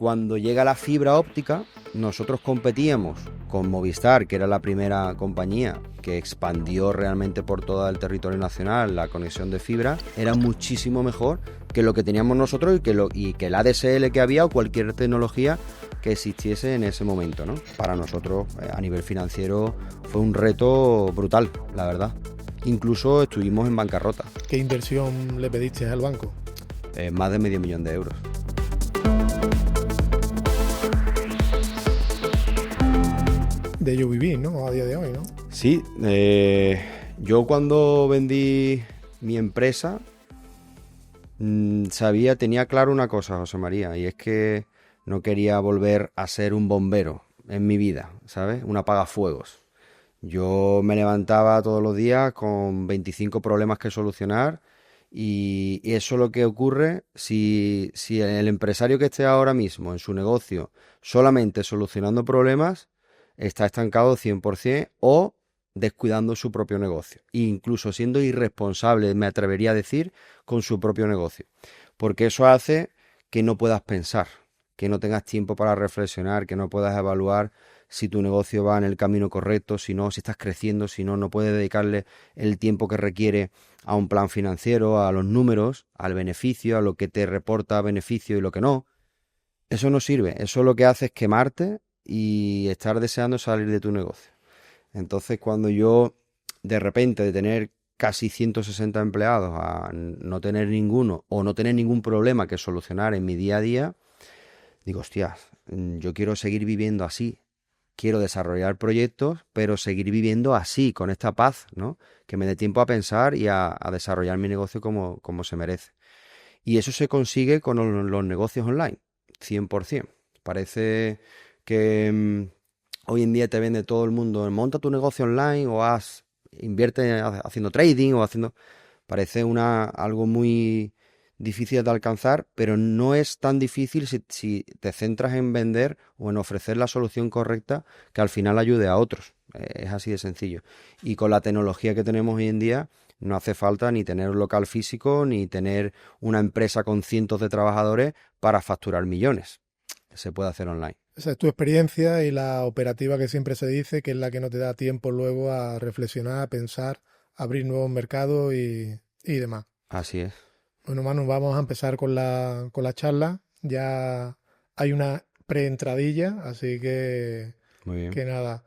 Cuando llega la fibra óptica, nosotros competíamos con Movistar, que era la primera compañía que expandió realmente por todo el territorio nacional la conexión de fibra. Era muchísimo mejor que lo que teníamos nosotros y que el ADSL que había o cualquier tecnología que existiese en ese momento, ¿no? Para nosotros, a nivel financiero, fue un reto brutal, la verdad. Incluso estuvimos en bancarrota. ¿Qué inversión le pediste al banco? Más de $500,000 de euros. De ello viví, ¿no? A día de hoy, ¿no? Sí, yo cuando vendí mi empresa tenía claro una cosa, José María, y es que no quería volver a ser un bombero en mi vida, ¿sabes? Un apagafuegos. Yo me levantaba todos los días con 25 problemas que solucionar y eso es lo que ocurre si el empresario que esté ahora mismo en su negocio solamente solucionando problemas está estancado 100% o descuidando su propio negocio, e incluso siendo irresponsable, me atrevería a decir, con su propio negocio, porque eso hace que no puedas pensar, que no tengas tiempo para reflexionar, que no puedas evaluar si tu negocio va en el camino correcto, si no, si estás creciendo, si no, no puedes dedicarle el tiempo que requiere a un plan financiero, a los números, al beneficio, a lo que te reporta beneficio y lo que no. Eso no sirve, eso lo que hace es quemarte y estar deseando salir de tu negocio. Entonces, cuando yo, de repente, de tener casi 160 empleados a no tener ninguno o no tener ningún problema que solucionar en mi día a día, digo, hostias, yo quiero seguir viviendo así. Quiero desarrollar proyectos, pero seguir viviendo así, con esta paz, ¿no? Que me dé tiempo a pensar y a desarrollar mi negocio como se merece. Y eso se consigue con los negocios online, 100%. Parece que hoy en día te vende todo el mundo, monta tu negocio online o invierte haciendo trading o haciendo... Parece algo muy difícil de alcanzar, pero no es tan difícil si te centras en vender o en ofrecer la solución correcta que al final ayude a otros. Es así de sencillo. Y con la tecnología que tenemos hoy en día, no hace falta ni tener un local físico, ni tener una empresa con cientos de trabajadores para facturar millones. Se puede hacer online. Esa es tu experiencia y la operativa que siempre se dice, que es la que no te da tiempo luego a reflexionar, a pensar, a abrir nuevos mercados y demás. Así es. Bueno, Manu, vamos a empezar con la charla. Ya hay una preentradilla, así que Muy bien. nada.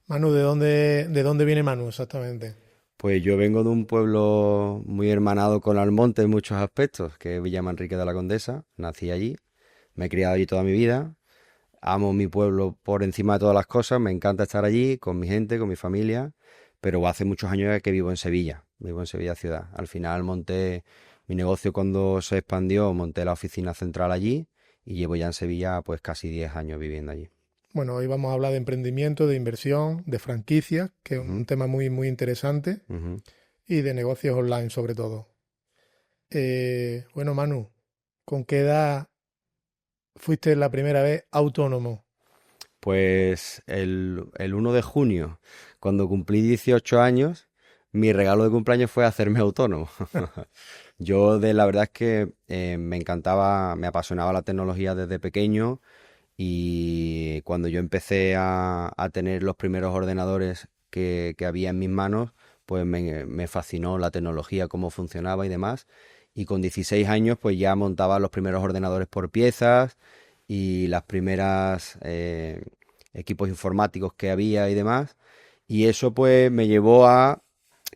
Manu, ¿de dónde viene Manu exactamente? Pues yo vengo de un pueblo muy hermanado con Almonte en muchos aspectos, que es Villa Manrique de la Condesa. Nací allí, me he criado allí toda mi vida. Amo mi pueblo por encima de todas las cosas, me encanta estar allí con mi gente, con mi familia, pero hace muchos años que vivo en Sevilla ciudad. Al final monté mi negocio cuando se expandió, monté la oficina central allí y llevo ya en Sevilla pues casi 10 años viviendo allí. Bueno, hoy vamos a hablar de emprendimiento, de inversión, de franquicias, que es un Ujú, tema muy, muy interesante, ujú. y de negocios online sobre todo. Bueno, Manu, ¿con qué edad fuiste la primera vez autónomo? Pues el 1 de junio, cuando cumplí 18 años, mi regalo de cumpleaños fue hacerme autónomo. La verdad es que me encantaba, me apasionaba la tecnología desde pequeño y cuando yo empecé a tener los primeros ordenadores que había en mis manos, pues me fascinó la tecnología, cómo funcionaba y demás. Y con 16 años pues ya montaba los primeros ordenadores por piezas y las primeras equipos informáticos que había y demás. Y eso pues me llevó a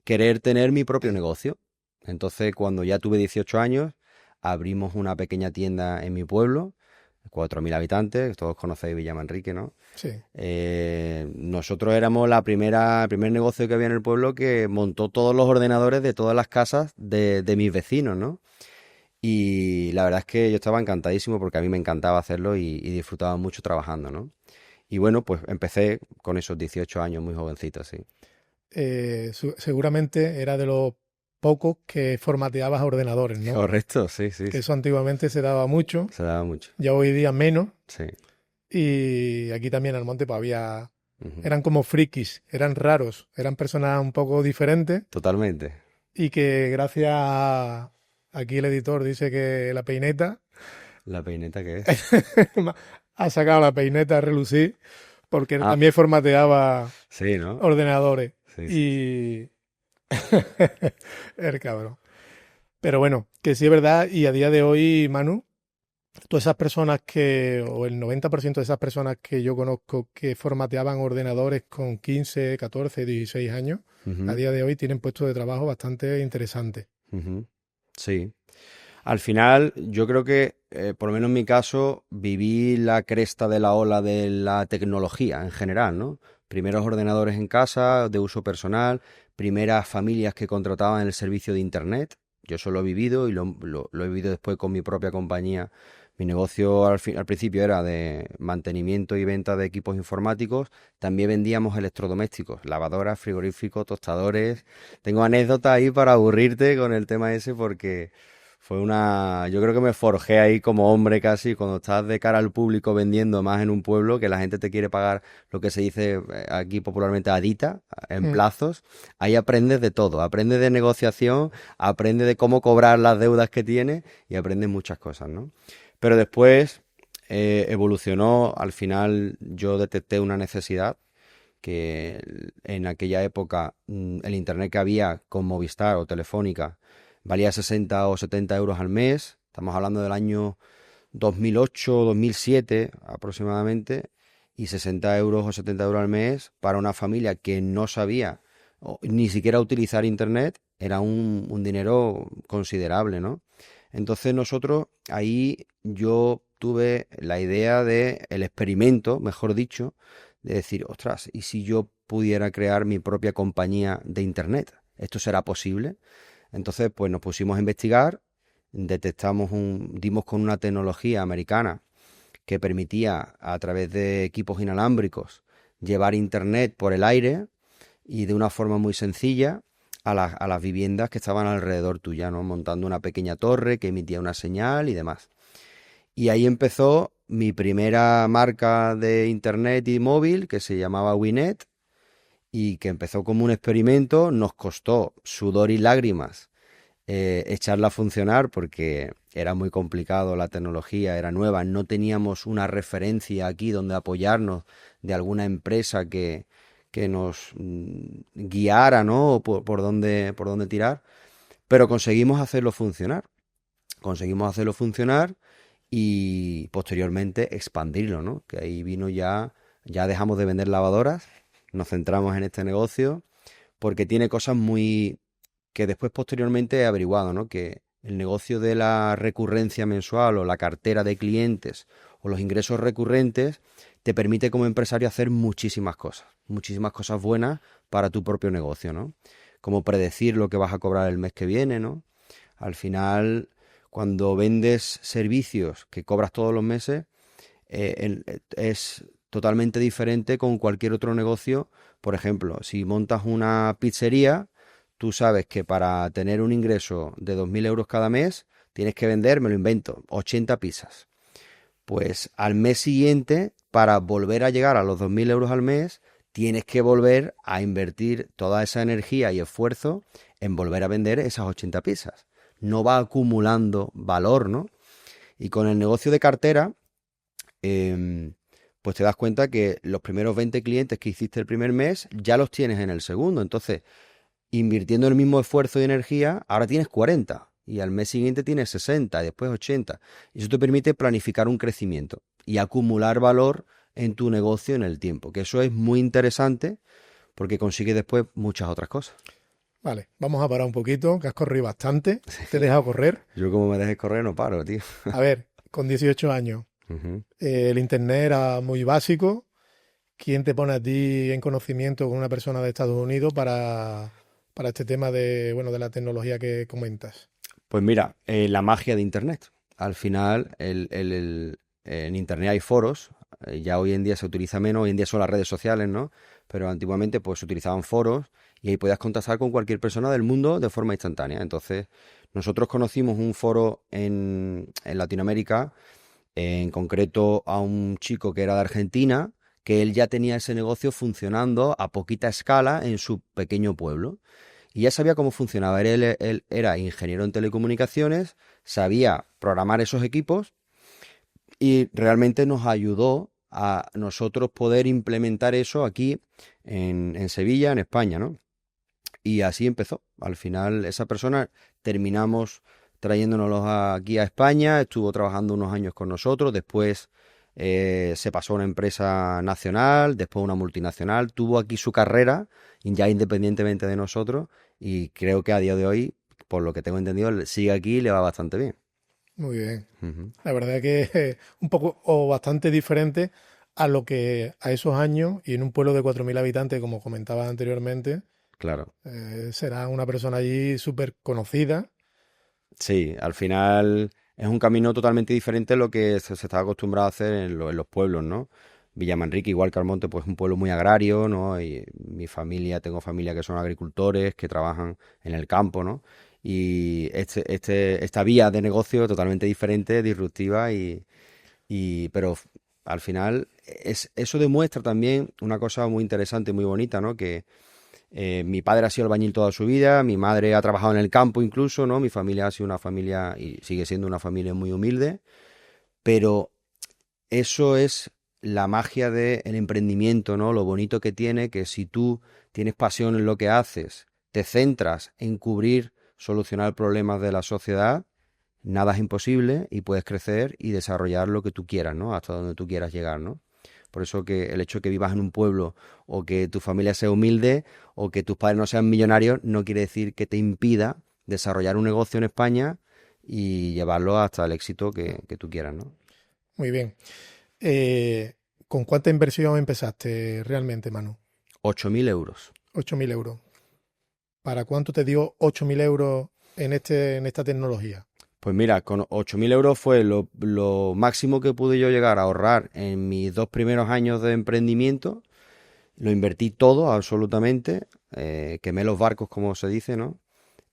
querer tener mi propio negocio. Entonces, cuando ya tuve 18 años, abrimos una pequeña tienda en mi pueblo, 4.000 habitantes, todos conocéis Villa Manrique, ¿no? Sí. Nosotros éramos el primer negocio que había en el pueblo que montó todos los ordenadores de todas las casas de mis vecinos, ¿no? Y la verdad es que yo estaba encantadísimo porque a mí me encantaba hacerlo y disfrutaba mucho trabajando, ¿no? Y bueno, pues empecé con esos 18 años muy jovencito, sí. Seguramente era de los pocos que formateabas ordenadores, ¿no? Correcto, sí, sí, Que sí. eso antiguamente se daba mucho, Se daba mucho. ya hoy día menos. Sí. Y aquí también al monte pues había, Ujú. eran como frikis, eran raros, eran personas un poco diferentes Totalmente. y que gracias a, aquí el editor dice que la peineta, ¿La peineta qué es? Ha sacado la peineta a relucir porque Ah, también formateaba sí, ¿no? ordenadores. Sí, sí. Y el cabrón. Pero bueno, que sí es verdad. Y a día de hoy, Manu, todas esas personas o el 90% de esas personas que yo conozco que formateaban ordenadores con 15, 14, 16 años, a Ujú, día de hoy tienen puestos de trabajo bastante interesantes. ujú. Sí. Al final, yo creo que, por lo menos en mi caso, viví la cresta de la ola de la tecnología en general, ¿no? Primeros ordenadores en casa, de uso personal, primeras familias que contrataban el servicio de Internet. Yo eso lo he vivido y lo he vivido después con mi propia compañía. Mi negocio al principio era de mantenimiento y venta de equipos informáticos. También vendíamos electrodomésticos, lavadoras, frigoríficos, tostadores. Tengo anécdotas ahí para aburrirte con el tema ese porque yo creo que me forjé ahí como hombre casi cuando estás de cara al público vendiendo más en un pueblo que la gente te quiere pagar lo que se dice aquí popularmente adita, en Mm. plazos. Ahí aprendes de todo, aprendes de negociación, aprendes de cómo cobrar las deudas que tienes y aprendes muchas cosas, ¿no? Pero después evolucionó, al final yo detecté una necesidad que en aquella época el internet que había con Movistar o Telefónica valía 60 o 70 euros al mes. Estamos hablando del año 2008, 2007 aproximadamente. Y 60 euros o 70 euros al mes para una familia que no sabía ni siquiera utilizar internet era un dinero considerable, ¿no? Entonces nosotros ahí yo tuve la idea de el experimento, mejor dicho, de decir, ostras, ¿y si yo pudiera crear mi propia compañía de internet? ¿Esto será posible? Entonces, pues nos pusimos a investigar, dimos con una tecnología americana que permitía a través de equipos inalámbricos llevar internet por el aire y de una forma muy sencilla a las viviendas que estaban alrededor tuya, ¿no? Montando una pequeña torre que emitía una señal y demás. Y ahí empezó mi primera marca de internet y móvil que se llamaba Winet y que empezó como un experimento. Nos costó sudor y lágrimas echarla a funcionar porque era muy complicado, la tecnología era nueva, no teníamos una referencia aquí donde apoyarnos de alguna empresa que nos guiara, ¿no? O por dónde tirar, pero conseguimos hacerlo funcionar y posteriormente expandirlo, ¿no? Que ahí vino ya dejamos de vender lavadoras, nos centramos en este negocio porque tiene cosas muy que después posteriormente he averiguado, ¿no? Que el negocio de la recurrencia mensual o la cartera de clientes o los ingresos recurrentes te permite como empresario hacer muchísimas cosas buenas para tu propio negocio, ¿no? Como predecir lo que vas a cobrar el mes que viene, ¿no? Al final, cuando vendes servicios que cobras todos los meses, es totalmente diferente con cualquier otro negocio. Por ejemplo, si montas una pizzería, tú sabes que para tener un ingreso de 2.000 euros cada mes, tienes que vender, me lo invento, 80 pizzas. Pues al mes siguiente, para volver a llegar a los 2.000 euros al mes, tienes que volver a invertir toda esa energía y esfuerzo en volver a vender esas 80 pizzas. No va acumulando valor, ¿no? Y con el negocio de cartera, pues te das cuenta que los primeros 20 clientes que hiciste el primer mes ya los tienes en el segundo. Entonces, invirtiendo el mismo esfuerzo y energía, ahora tienes 40 y al mes siguiente tienes 60 y después 80. Y eso te permite planificar un crecimiento y acumular valor en tu negocio en el tiempo, que eso es muy interesante porque consigues después muchas otras cosas. Vale, vamos a parar un poquito, que has corrido bastante. Te he dejado correr. Yo como me dejes correr no paro, tío. A ver, con 18 años, Ujú. el internet era muy básico. ¿Quién te pone a ti en conocimiento con una persona de Estados Unidos para este tema de, bueno, de la tecnología que comentas? Pues mira, la magia de Internet. Al final, en Internet hay foros, ya hoy en día se utiliza menos, hoy en día son las redes sociales, ¿no? Pero antiguamente pues se utilizaban foros y ahí podías contactar con cualquier persona del mundo de forma instantánea. Entonces, nosotros conocimos un foro en Latinoamérica, en concreto a un chico que era de Argentina, que él ya tenía ese negocio funcionando a poquita escala en su pequeño pueblo. Y ya sabía cómo funcionaba. Él era ingeniero en telecomunicaciones, sabía programar esos equipos Y realmente nos ayudó a nosotros poder implementar eso aquí en Sevilla, en España, ¿no? Y así empezó. Al final, esa persona terminamos trayéndonos aquí a España, estuvo trabajando unos años con nosotros, después se pasó a una empresa nacional, después a una multinacional, tuvo aquí su carrera, ya independientemente de nosotros, y creo que a día de hoy, por lo que tengo entendido, sigue aquí y le va bastante bien. Muy bien. Ujú. La verdad que es un poco o bastante diferente a lo que a esos años y en un pueblo de 4.000 habitantes, como comentaba anteriormente, Claro. será una persona allí súper conocida. Sí, al final es un camino totalmente diferente a lo que se está acostumbrado a hacer en los pueblos, ¿no? Villamanrique, igual que Almonte, pues es un pueblo muy agrario, ¿no? Y mi familia, tengo familia que son agricultores, que trabajan en el campo, ¿no? Y esta vía de negocio totalmente diferente, disruptiva pero al final eso demuestra también una cosa muy interesante y muy bonita, ¿no? Que mi padre ha sido albañil toda su vida, mi madre ha trabajado en el campo incluso, ¿no? Mi familia ha sido una familia y sigue siendo una familia muy humilde, pero eso es la magia del emprendimiento, ¿no? Lo bonito que tiene, que si tú tienes pasión en lo que haces, te centras en cubrir, solucionar problemas de la sociedad, nada es imposible y puedes crecer y desarrollar lo que tú quieras, ¿no? Hasta donde tú quieras llegar, ¿no? Por eso que el hecho de que vivas en un pueblo o que tu familia sea humilde o que tus padres no sean millonarios no quiere decir que te impida desarrollar un negocio en España y llevarlo hasta el éxito que tú quieras, ¿no? Muy bien. Eh, ¿Con cuánta inversión empezaste realmente, Manu? 8.000 euros. 8.000 euros. ¿Para cuánto te dio 8.000 euros en esta tecnología? Pues mira, con 8.000 euros fue lo máximo que pude yo llegar a ahorrar en mis 2 primeros años de emprendimiento. Lo invertí todo, absolutamente. Quemé los barcos, como se dice, ¿no?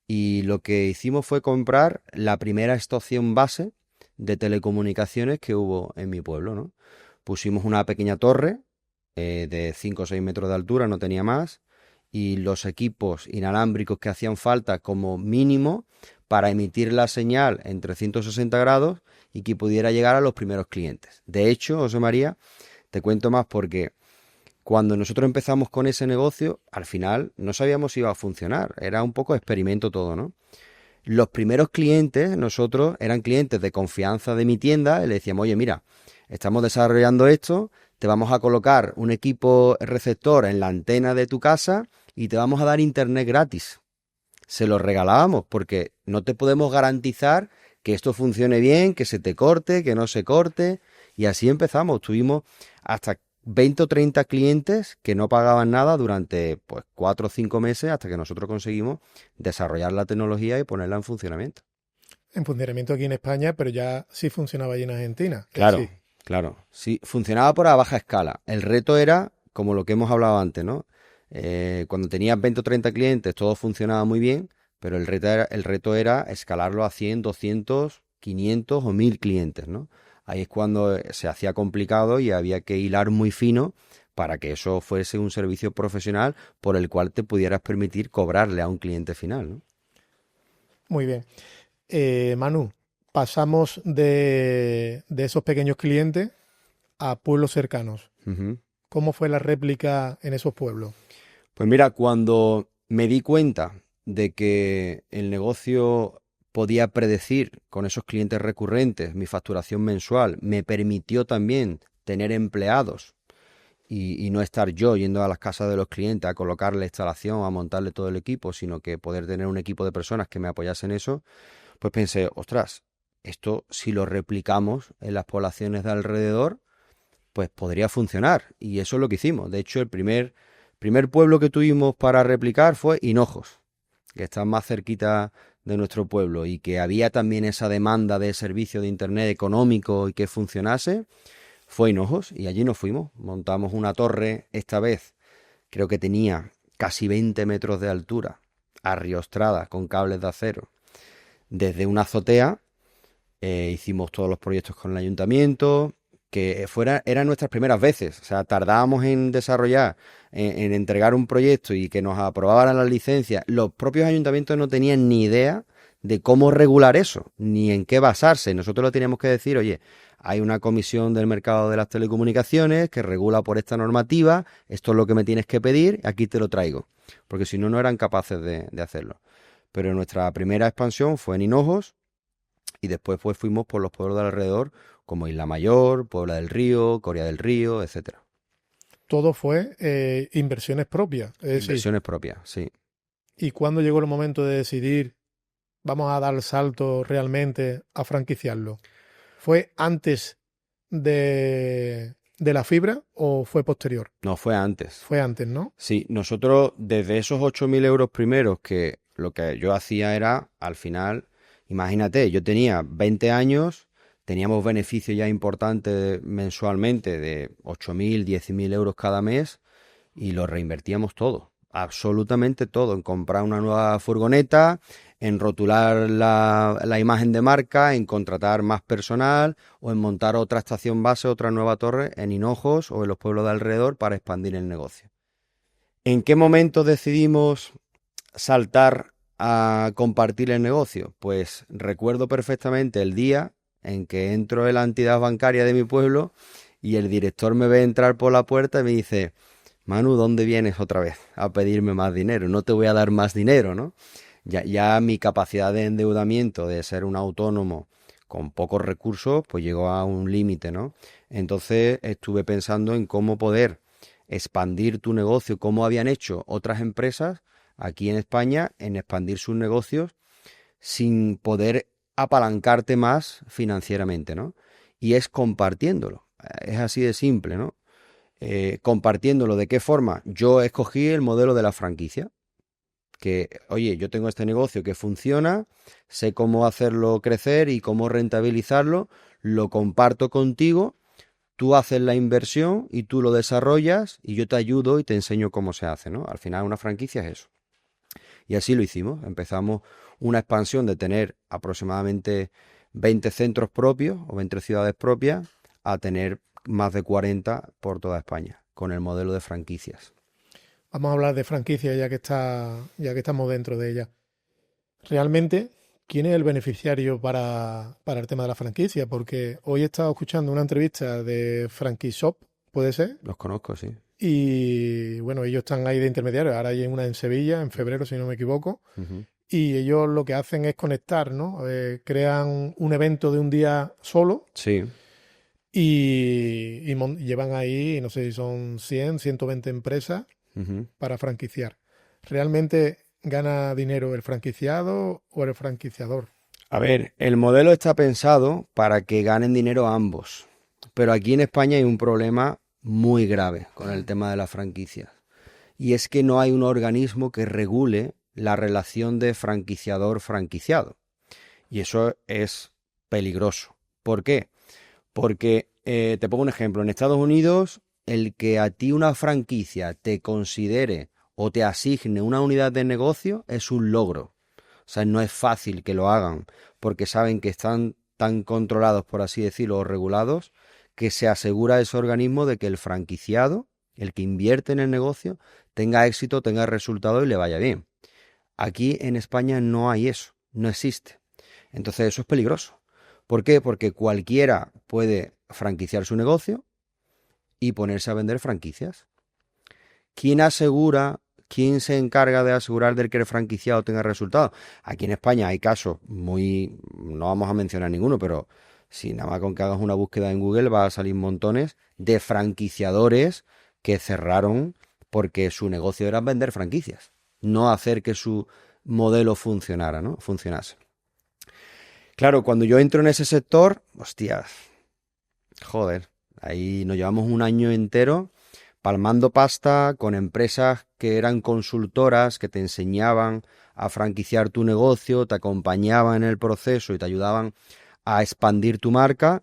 Y lo que hicimos fue comprar la primera estación base de telecomunicaciones que hubo en mi pueblo, ¿no? Pusimos una pequeña torre de 5 o 6 metros de altura, no tenía más, y los equipos inalámbricos que hacían falta como mínimo para emitir la señal en 360 grados y que pudiera llegar a los primeros clientes. De hecho, José María, te cuento más porque cuando nosotros empezamos con ese negocio, al final no sabíamos si iba a funcionar, era un poco experimento todo, ¿no? Los primeros clientes, nosotros, eran clientes de confianza de mi tienda y le decíamos, oye, mira, estamos desarrollando esto, te vamos a colocar un equipo receptor en la antena de tu casa y te vamos a dar internet gratis. Se lo regalábamos porque no te podemos garantizar que esto funcione bien, que se te corte, que no se corte. Y así empezamos. Tuvimos hasta 20 o 30 clientes que no pagaban nada durante pues 4 o 5 meses hasta que nosotros conseguimos desarrollar la tecnología y ponerla en funcionamiento. En funcionamiento aquí en España, pero ya sí funcionaba allí en Argentina. Claro, Sí. claro. Sí, funcionaba por a baja escala. El reto era, como lo que hemos hablado antes, ¿no? Cuando tenías 20 o 30 clientes, todo funcionaba muy bien, pero el reto era escalarlo a 100, 200, 500 o 1.000 clientes, ¿no? Ahí es cuando se hacía complicado y había que hilar muy fino para que eso fuese un servicio profesional por el cual te pudieras permitir cobrarle a un cliente final, ¿no? Muy bien. Manu, pasamos de esos pequeños clientes a pueblos cercanos. Ujú. ¿Cómo fue la réplica en esos pueblos? Pues mira, cuando me di cuenta de que el negocio podía predecir con esos clientes recurrentes mi facturación mensual, me permitió también tener empleados y no estar yo yendo a las casas de los clientes a colocarle la instalación, a montarle todo el equipo, sino que poder tener un equipo de personas que me apoyasen en eso, pues pensé, ostras, esto si lo replicamos en las poblaciones de alrededor, pues podría funcionar. Y eso es lo que hicimos. De hecho, el primer pueblo que tuvimos para replicar fue Hinojos, que está más cerquita de nuestro pueblo y que había también esa demanda de servicio de internet económico y que funcionase, fue Hinojos y allí nos fuimos. Montamos una torre, esta vez creo que tenía casi 20 metros de altura, arriostrada con cables de acero, desde una azotea. Hicimos todos los proyectos con el ayuntamiento, que eran nuestras primeras veces. O sea, tardábamos en desarrollar, en entregar un proyecto y que nos aprobaran las licencias. Los propios ayuntamientos no tenían ni idea de cómo regular eso, ni en qué basarse. Nosotros lo teníamos que decir, oye, hay una comisión del mercado de las telecomunicaciones que regula por esta normativa, esto es lo que me tienes que pedir, aquí te lo traigo, porque si no, no eran capaces de hacerlo. Pero nuestra primera expansión fue en Hinojos y después pues fuimos por los pueblos de alrededor, como Isla Mayor, Puebla del Río, Coria del Río, etcétera. Todo fue inversiones propias. Es decir, Inversiones propias, sí. ¿y cuándo llegó el momento de decidir, vamos a dar el salto realmente a franquiciarlo? ¿Fue antes de la fibra o fue posterior? No, fue antes. Fue antes, ¿no? Sí, nosotros desde esos 8.000 euros primeros, que lo que yo hacía era, al final, imagínate, yo tenía 20 años, teníamos beneficios ya importantes mensualmente de 8.000, 10.000 euros cada mes y lo reinvertíamos todo, absolutamente todo, en comprar una nueva furgoneta, en rotular la imagen de marca, en contratar más personal o en montar otra estación base, otra nueva torre en Hinojos o en los pueblos de alrededor para expandir el negocio. ¿En qué momento decidimos saltar a compartir el negocio? Pues recuerdo perfectamente el día en que entro en la entidad bancaria de mi pueblo y el director me ve entrar por la puerta y me dice: Manu, ¿dónde vienes otra vez a pedirme más dinero? No te voy a dar más dinero, ¿no? Ya mi capacidad de endeudamiento, de ser un autónomo con pocos recursos, pues llegó a un límite, ¿no? Entonces estuve pensando en cómo poder expandir tu negocio, cómo habían hecho otras empresas aquí en España en expandir sus negocios sin poder apalancarte más financieramente, ¿no? Y es compartiéndolo. Es así de simple, ¿no? Compartiéndolo. ¿De qué forma? Yo escogí el modelo de la franquicia. Que, oye, yo tengo este negocio que funciona, sé cómo hacerlo crecer y cómo rentabilizarlo, lo comparto contigo, tú haces la inversión y tú lo desarrollas y yo te ayudo y te enseño cómo se hace, ¿no? Al final una franquicia es eso. Y así lo hicimos. Empezamos una expansión de tener aproximadamente 20 centros propios o 20 ciudades propias a tener más de 40 por toda España, con el modelo de franquicias. Vamos a hablar de franquicia ya que estamos dentro de ella. Realmente, ¿quién es el beneficiario para el tema de la franquicia? Porque hoy he estado escuchando una entrevista de Franquishop, ¿puede ser? Los conozco, sí. Y bueno, ellos están ahí de intermediarios. Ahora hay una en Sevilla, en febrero, si no me equivoco. Y ellos lo que hacen es conectar, ¿no? Crean un evento de un día solo. Sí. Y llevan ahí, no sé si son 100, 120 empresas para franquiciar. ¿Realmente gana dinero el franquiciado o el franquiciador? A ver, el modelo está pensado para que ganen dinero ambos, pero aquí en España hay un problema muy grave con el tema de las franquicias, y es que no hay un organismo que regule la relación de franquiciador-franquiciado, y eso es peligroso. ¿Por qué? Porque, te pongo un ejemplo, en Estados Unidos, el que a ti una franquicia te considere o te asigne una unidad de negocio es un logro. O sea, no es fácil que lo hagan porque saben que están tan controlados, por así decirlo, o regulados, que se asegura ese organismo de que el franquiciado, el que invierte en el negocio, tenga éxito, tenga resultado y le vaya bien. Aquí en España no hay eso, no existe. Entonces eso es peligroso. ¿Por qué? Porque cualquiera puede franquiciar su negocio y ponerse a vender franquicias. ¿Quién asegura, quién se encarga de asegurar del que el franquiciado tenga resultados? Aquí en España hay casos muy, no vamos a mencionar ninguno, pero si nada más con que hagas una búsqueda en Google va a salir montones de franquiciadores que cerraron porque su negocio era vender franquicias, no hacer que su modelo funcionara, ¿no? Funcionase. Claro, cuando yo entro en ese sector, hostias, joder, ahí nos llevamos un año entero palmando pasta con empresas que eran consultoras, que te enseñaban a franquiciar tu negocio, te acompañaban en el proceso y te ayudaban a expandir tu marca,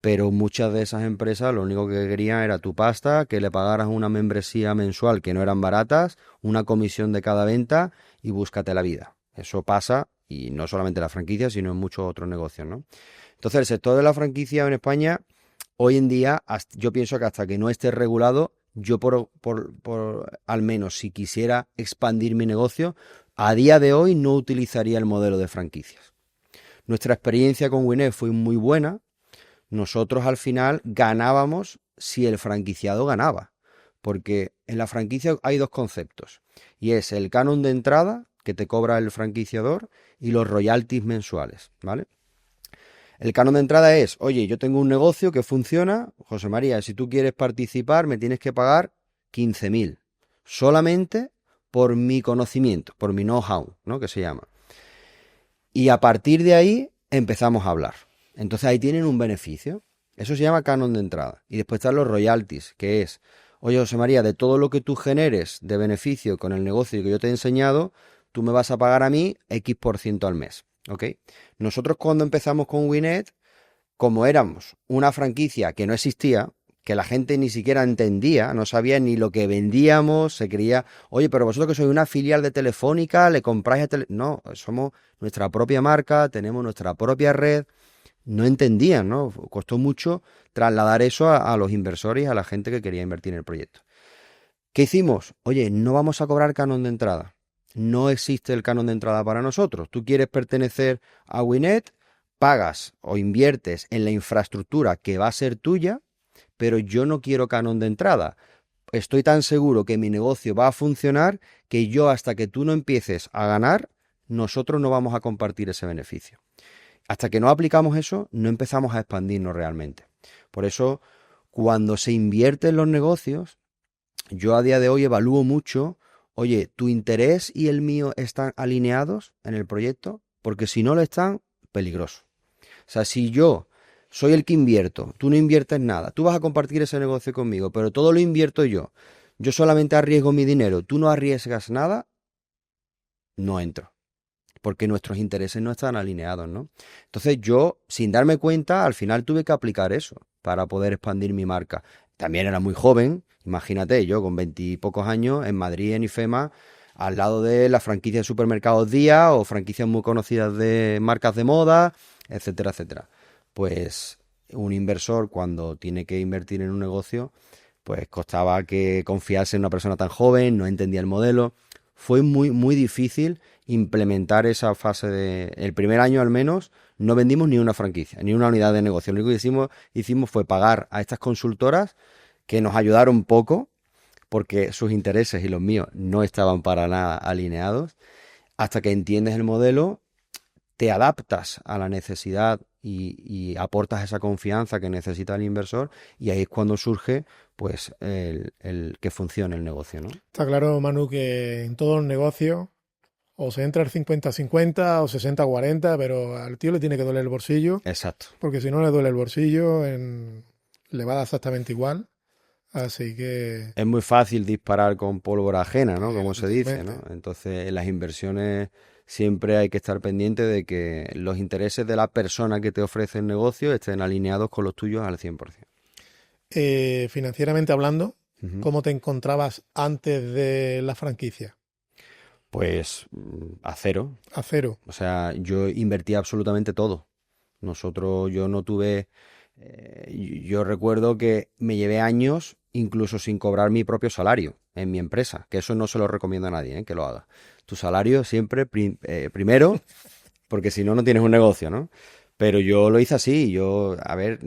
pero muchas de esas empresas lo único que querían era tu pasta, que le pagaras una membresía mensual que no eran baratas, una comisión de cada venta y búscate la vida. Eso pasa, y no solamente en la franquicia, sino en muchos otros negocios, ¿no? Entonces, el sector de la franquicia en España, hoy en día, yo pienso que hasta que no esté regulado, yo al menos si quisiera expandir mi negocio, a día de hoy no utilizaría el modelo de franquicias. Nuestra experiencia con Winnet fue muy buena. nosotros al final ganábamos si el franquiciado ganaba. Porque en la franquicia hay dos conceptos. Y es el canon de entrada que te cobra el franquiciador y los royalties mensuales, ¿vale? El canon de entrada es, oye, yo tengo un negocio que funciona, José María, si tú quieres participar me tienes que pagar 15.000, solamente por mi conocimiento, por mi know-how, ¿no? Que se llama. Y a partir de ahí empezamos a hablar. Entonces ahí tienen un beneficio. Eso se llama canon de entrada. Y después están los royalties, que es, oye, José María, de todo lo que tú generes de beneficio con el negocio que yo te he enseñado, tú me vas a pagar a mí X% al mes. ¿Ok? Nosotros cuando empezamos con Winnet, como éramos una franquicia que no existía, que la gente ni siquiera entendía, no sabía ni lo que vendíamos, se creía, oye, pero vosotros que sois una filial de Telefónica, le compráis a No, somos nuestra propia marca, tenemos nuestra propia red. No entendían, ¿no? Costó mucho trasladar eso a los inversores y a la gente que quería invertir en el proyecto. ¿Qué hicimos? Oye, no vamos a cobrar canon de entrada. No existe el canon de entrada para nosotros. Tú quieres pertenecer a Winnet, pagas o inviertes en la infraestructura que va a ser tuya, pero yo no quiero canon de entrada. Estoy tan seguro que mi negocio va a funcionar que yo hasta que tú no empieces a ganar, nosotros no vamos a compartir ese beneficio. Hasta que no aplicamos eso, no empezamos a expandirnos realmente. Por eso, cuando se invierte en los negocios, yo a día de hoy evalúo mucho, oye, ¿tu interés y el mío están alineados en el proyecto? Porque si no lo están, peligroso. O sea, si yo soy el que invierto, tú no inviertes nada, tú vas a compartir ese negocio conmigo, pero todo lo invierto yo solamente arriesgo mi dinero, tú no arriesgas nada, no entro. Porque nuestros intereses no están alineados, ¿no? Entonces yo, sin darme cuenta, al final tuve que aplicar eso para poder expandir mi marca. También era muy joven, imagínate, yo con 20 y pocos años en Madrid, en IFEMA, al lado de la franquicia de supermercados Día o franquicias muy conocidas de marcas de moda, etcétera, etcétera. Pues un inversor cuando tiene que invertir en un negocio, pues costaba que confiase en una persona tan joven, no entendía el modelo. Fue muy, muy difícil implementar esa fase el primer año al menos, no vendimos ni una franquicia, ni una unidad de negocio. Lo único que hicimos fue pagar a estas consultoras que nos ayudaron un poco, porque sus intereses y los míos no estaban para nada alineados. Hasta que entiendes el modelo, te adaptas a la necesidad y aportas esa confianza que necesita el inversor, y ahí es cuando surge pues el que funcione el negocio, ¿no? Está claro, Manu, que en todos los negocios o se entra al 50-50 o 60-40, pero al tío le tiene que doler el bolsillo. Exacto. Porque si no le duele el bolsillo, le va a dar exactamente igual. Así que... Es muy fácil disparar con pólvora ajena, ¿no? Como se dice, ¿no? Entonces, en las inversiones siempre hay que estar pendiente de que los intereses de la persona que te ofrece el negocio estén alineados con los tuyos al 100%. Financieramente hablando, ¿cómo te encontrabas antes de la franquicia? Pues a cero. A cero. O sea, yo invertí absolutamente todo. Yo no tuve... yo recuerdo que me llevé años incluso sin cobrar mi propio salario en mi empresa, que eso no se lo recomiendo a nadie, que lo haga. Tu salario siempre primero, porque si no, no tienes un negocio, ¿no? Pero yo lo hice así, a ver,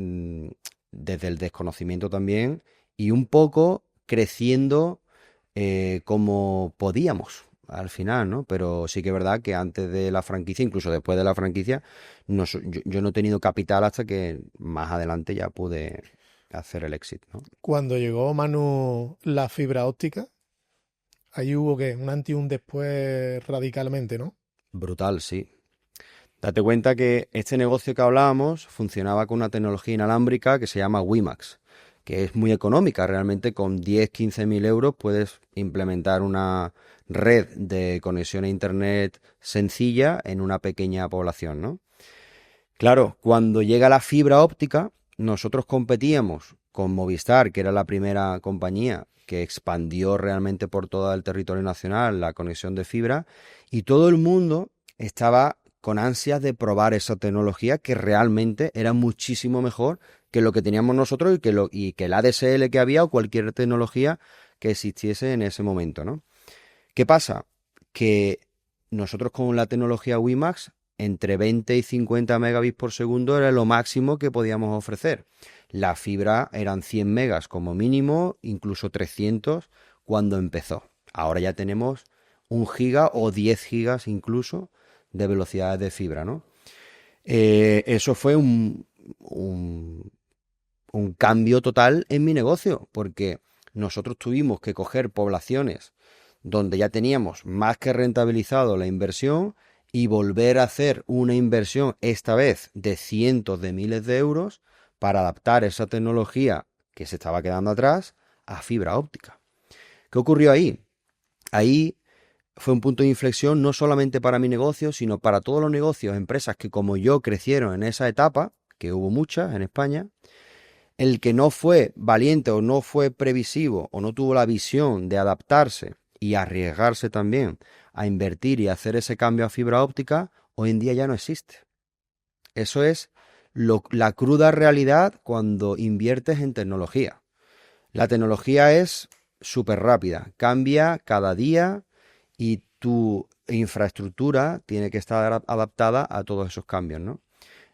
desde el desconocimiento también y un poco creciendo como podíamos al final, ¿no? Pero sí que es verdad que antes de la franquicia, incluso después de la franquicia, yo no he tenido capital hasta que más adelante ya pude hacer el éxito, ¿no? Cuando llegó, Manu, la fibra óptica, ahí hubo que un antes y un después radicalmente, ¿no? Brutal, sí. Date cuenta que este negocio que hablábamos funcionaba con una tecnología inalámbrica que se llama WiMAX, que es muy económica. Realmente con 10-15 mil euros puedes implementar una red de conexión a internet sencilla en una pequeña población, ¿no? Claro, cuando llega la fibra óptica, nosotros competíamos con Movistar, que era la primera compañía que expandió realmente por todo el territorio nacional la conexión de fibra, y todo el mundo estaba con ansias de probar esa tecnología que realmente era muchísimo mejor que lo que teníamos nosotros y que el ADSL que había o cualquier tecnología que existiese en ese momento, ¿no? ¿Qué pasa? Que nosotros con la tecnología WiMAX entre 20 y 50 megabits por segundo era lo máximo que podíamos ofrecer. La fibra eran 100 megas como mínimo, incluso 300 cuando empezó. Ahora ya tenemos 1 giga o 10 gigas incluso de velocidades de fibra, ¿no? Eso fue un cambio total en mi negocio, porque nosotros tuvimos que coger poblaciones donde ya teníamos más que rentabilizado la inversión y volver a hacer una inversión, esta vez de cientos de miles de euros, para adaptar esa tecnología que se estaba quedando atrás a fibra óptica. ¿Qué ocurrió ahí? Ahí fue un punto de inflexión no solamente para mi negocio, sino para todos los negocios, empresas que como yo crecieron en esa etapa, que hubo muchas en España. El que no fue valiente o no fue previsivo o no tuvo la visión de adaptarse y arriesgarse también a invertir y hacer ese cambio a fibra óptica, hoy en día ya no existe. Eso es la cruda realidad cuando inviertes en tecnología. La tecnología es súper rápida, cambia cada día y tu infraestructura tiene que estar adaptada a todos esos cambios, ¿no?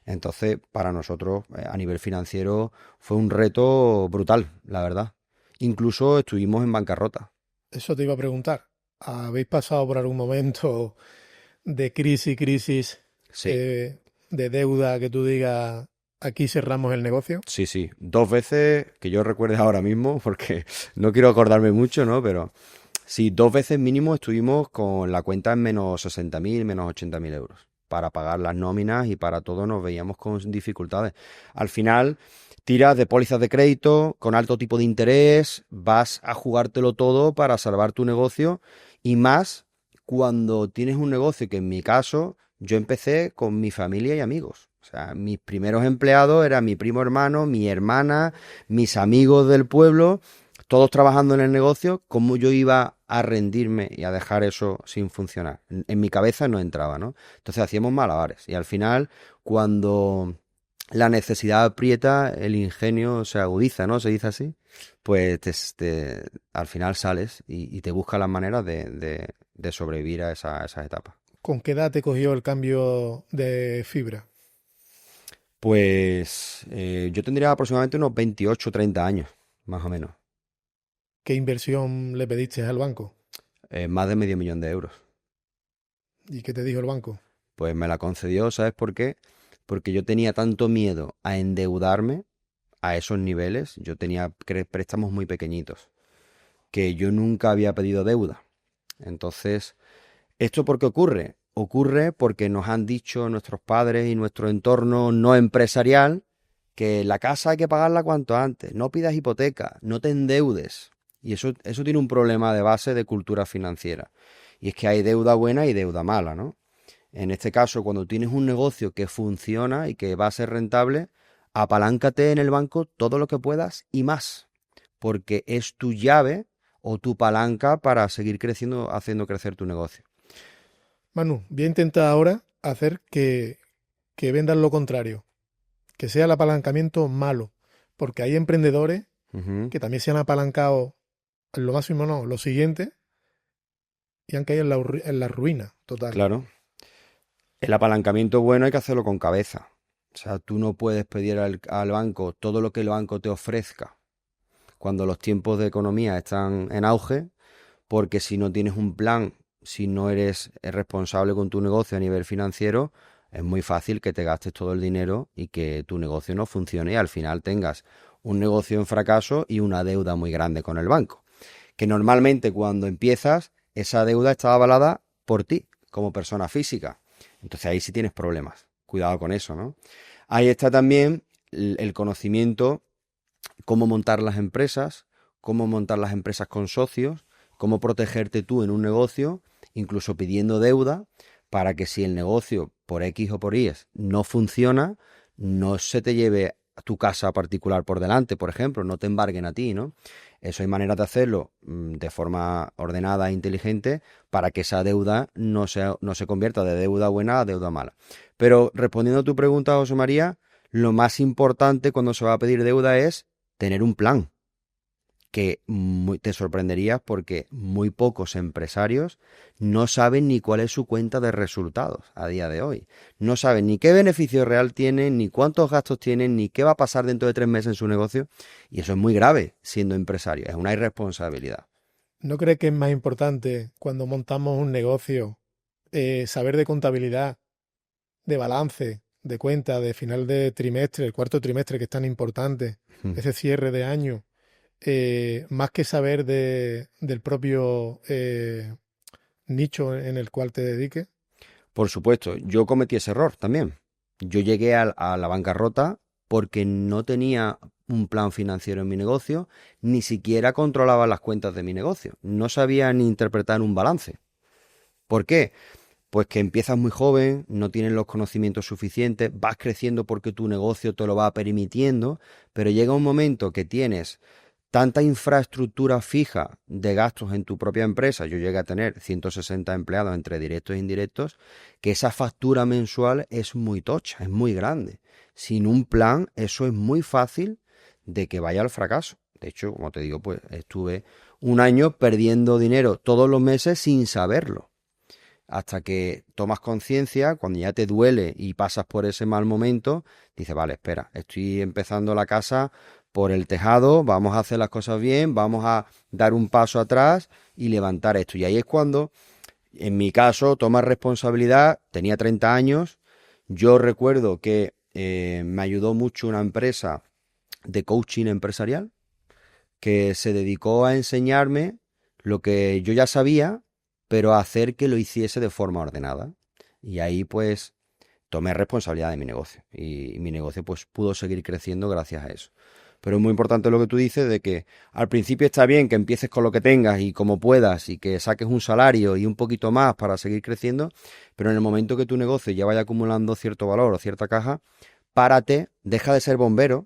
Entonces, para nosotros, a nivel financiero, fue un reto brutal, la verdad. Incluso estuvimos en bancarrota. Eso te iba a preguntar. ¿Habéis pasado por algún momento de crisis, Sí, de deuda que tú digas, aquí cerramos el negocio? sí. 2 veces, que yo recuerde ahora mismo, porque no quiero acordarme mucho, ¿no? Pero sí, 2 veces mínimo estuvimos con la cuenta en menos 60.000, menos 80.000 euros. Para pagar las nóminas y para todo nos veíamos con dificultades. Al final, tiras de pólizas de crédito con alto tipo de interés, vas a jugártelo todo para salvar tu negocio y más cuando tienes un negocio que en mi caso yo empecé con mi familia y amigos. O sea, mis primeros empleados eran mi primo hermano, mi hermana, mis amigos del pueblo, todos trabajando en el negocio. ¿Cómo yo iba a rendirme y a dejar eso sin funcionar? En mi cabeza no entraba, ¿no? Entonces hacíamos malabares y al final, cuando la necesidad aprieta, el ingenio se agudiza, ¿no? Se dice así. Pues al final sales y te buscas las maneras de sobrevivir a esas etapas. ¿Con qué edad te cogió el cambio de fibra? Pues yo tendría aproximadamente unos 28 o 30 años, más o menos. ¿Qué inversión le pediste al banco? Más de medio millón de euros. ¿Y qué te dijo el banco? Pues me la concedió, ¿sabes por qué? Porque yo tenía tanto miedo a endeudarme a esos niveles, yo tenía préstamos muy pequeñitos, que yo nunca había pedido deuda. Entonces, ¿esto por qué ocurre? Ocurre porque nos han dicho nuestros padres y nuestro entorno no empresarial que la casa hay que pagarla cuanto antes, no pidas hipoteca, no te endeudes. Y eso tiene un problema de base de cultura financiera. Y es que hay deuda buena y deuda mala, ¿no? En este caso, cuando tienes un negocio que funciona y que va a ser rentable, apaláncate en el banco todo lo que puedas y más, porque es tu llave o tu palanca para seguir creciendo, haciendo crecer tu negocio. Manu, voy a intentar ahora hacer que vendan lo contrario, que sea el apalancamiento malo, porque hay emprendedores Ujú. que también se han apalancado en lo máximo, no, lo siguiente, y han caído en la ruina total. Claro. El apalancamiento bueno hay que hacerlo con cabeza. O sea, tú no puedes pedir al banco todo lo que el banco te ofrezca cuando los tiempos de economía están en auge, porque si no tienes un plan, si no eres responsable con tu negocio a nivel financiero, es muy fácil que te gastes todo el dinero y que tu negocio no funcione y al final tengas un negocio en fracaso y una deuda muy grande con el banco. Que normalmente cuando empiezas, esa deuda está avalada por ti como persona física. Entonces ahí sí tienes problemas. Cuidado con eso, ¿no? Ahí está también el conocimiento, cómo montar las empresas con socios, cómo protegerte tú en un negocio, incluso pidiendo deuda, para que si el negocio por X o por Y no funciona, no se te lleve tu casa particular por delante, por ejemplo, no te embarguen a ti, ¿no? Eso hay maneras de hacerlo de forma ordenada e inteligente para que esa deuda no se convierta de deuda buena a deuda mala. Pero respondiendo a tu pregunta, José María, lo más importante cuando se va a pedir deuda es tener un plan. que te sorprenderías porque muy pocos empresarios no saben ni cuál es su cuenta de resultados a día de hoy. No saben ni qué beneficio real tienen, ni cuántos gastos tienen, ni qué va a pasar dentro de 3 meses en su negocio. Y eso es muy grave siendo empresario, es una irresponsabilidad. ¿No crees que es más importante cuando montamos un negocio saber de contabilidad, de balance, de cuenta, de final de trimestre, el cuarto trimestre que es tan importante, ese cierre de año, más que saber del propio nicho en el cual te dediques? Por supuesto, yo cometí ese error también. Yo llegué a la bancarrota porque no tenía un plan financiero en mi negocio, ni siquiera controlaba las cuentas de mi negocio. No sabía ni interpretar un balance. ¿Por qué? Pues que empiezas muy joven, no tienes los conocimientos suficientes, vas creciendo porque tu negocio te lo va permitiendo, pero llega un momento que tienes tanta infraestructura fija de gastos en tu propia empresa, yo llegué a tener 160 empleados entre directos e indirectos, que esa factura mensual es muy tocha, es muy grande. Sin un plan, eso es muy fácil de que vaya al fracaso. De hecho, como te digo, pues estuve un año perdiendo dinero todos los meses sin saberlo. Hasta que tomas conciencia, cuando ya te duele y pasas por ese mal momento, dices, vale, espera, estoy empezando la casa por el tejado, vamos a hacer las cosas bien, vamos a dar un paso atrás y levantar esto. Y ahí es cuando, en mi caso, tomas responsabilidad, tenía 30 años, yo recuerdo que me ayudó mucho una empresa de coaching empresarial que se dedicó a enseñarme lo que yo ya sabía, pero a hacer que lo hiciese de forma ordenada. Y ahí pues tomé responsabilidad de mi negocio y mi negocio pues pudo seguir creciendo gracias a eso. Pero es muy importante lo que tú dices de que al principio está bien que empieces con lo que tengas y como puedas y que saques un salario y un poquito más para seguir creciendo, pero en el momento que tu negocio ya vaya acumulando cierto valor o cierta caja, párate, deja de ser bombero,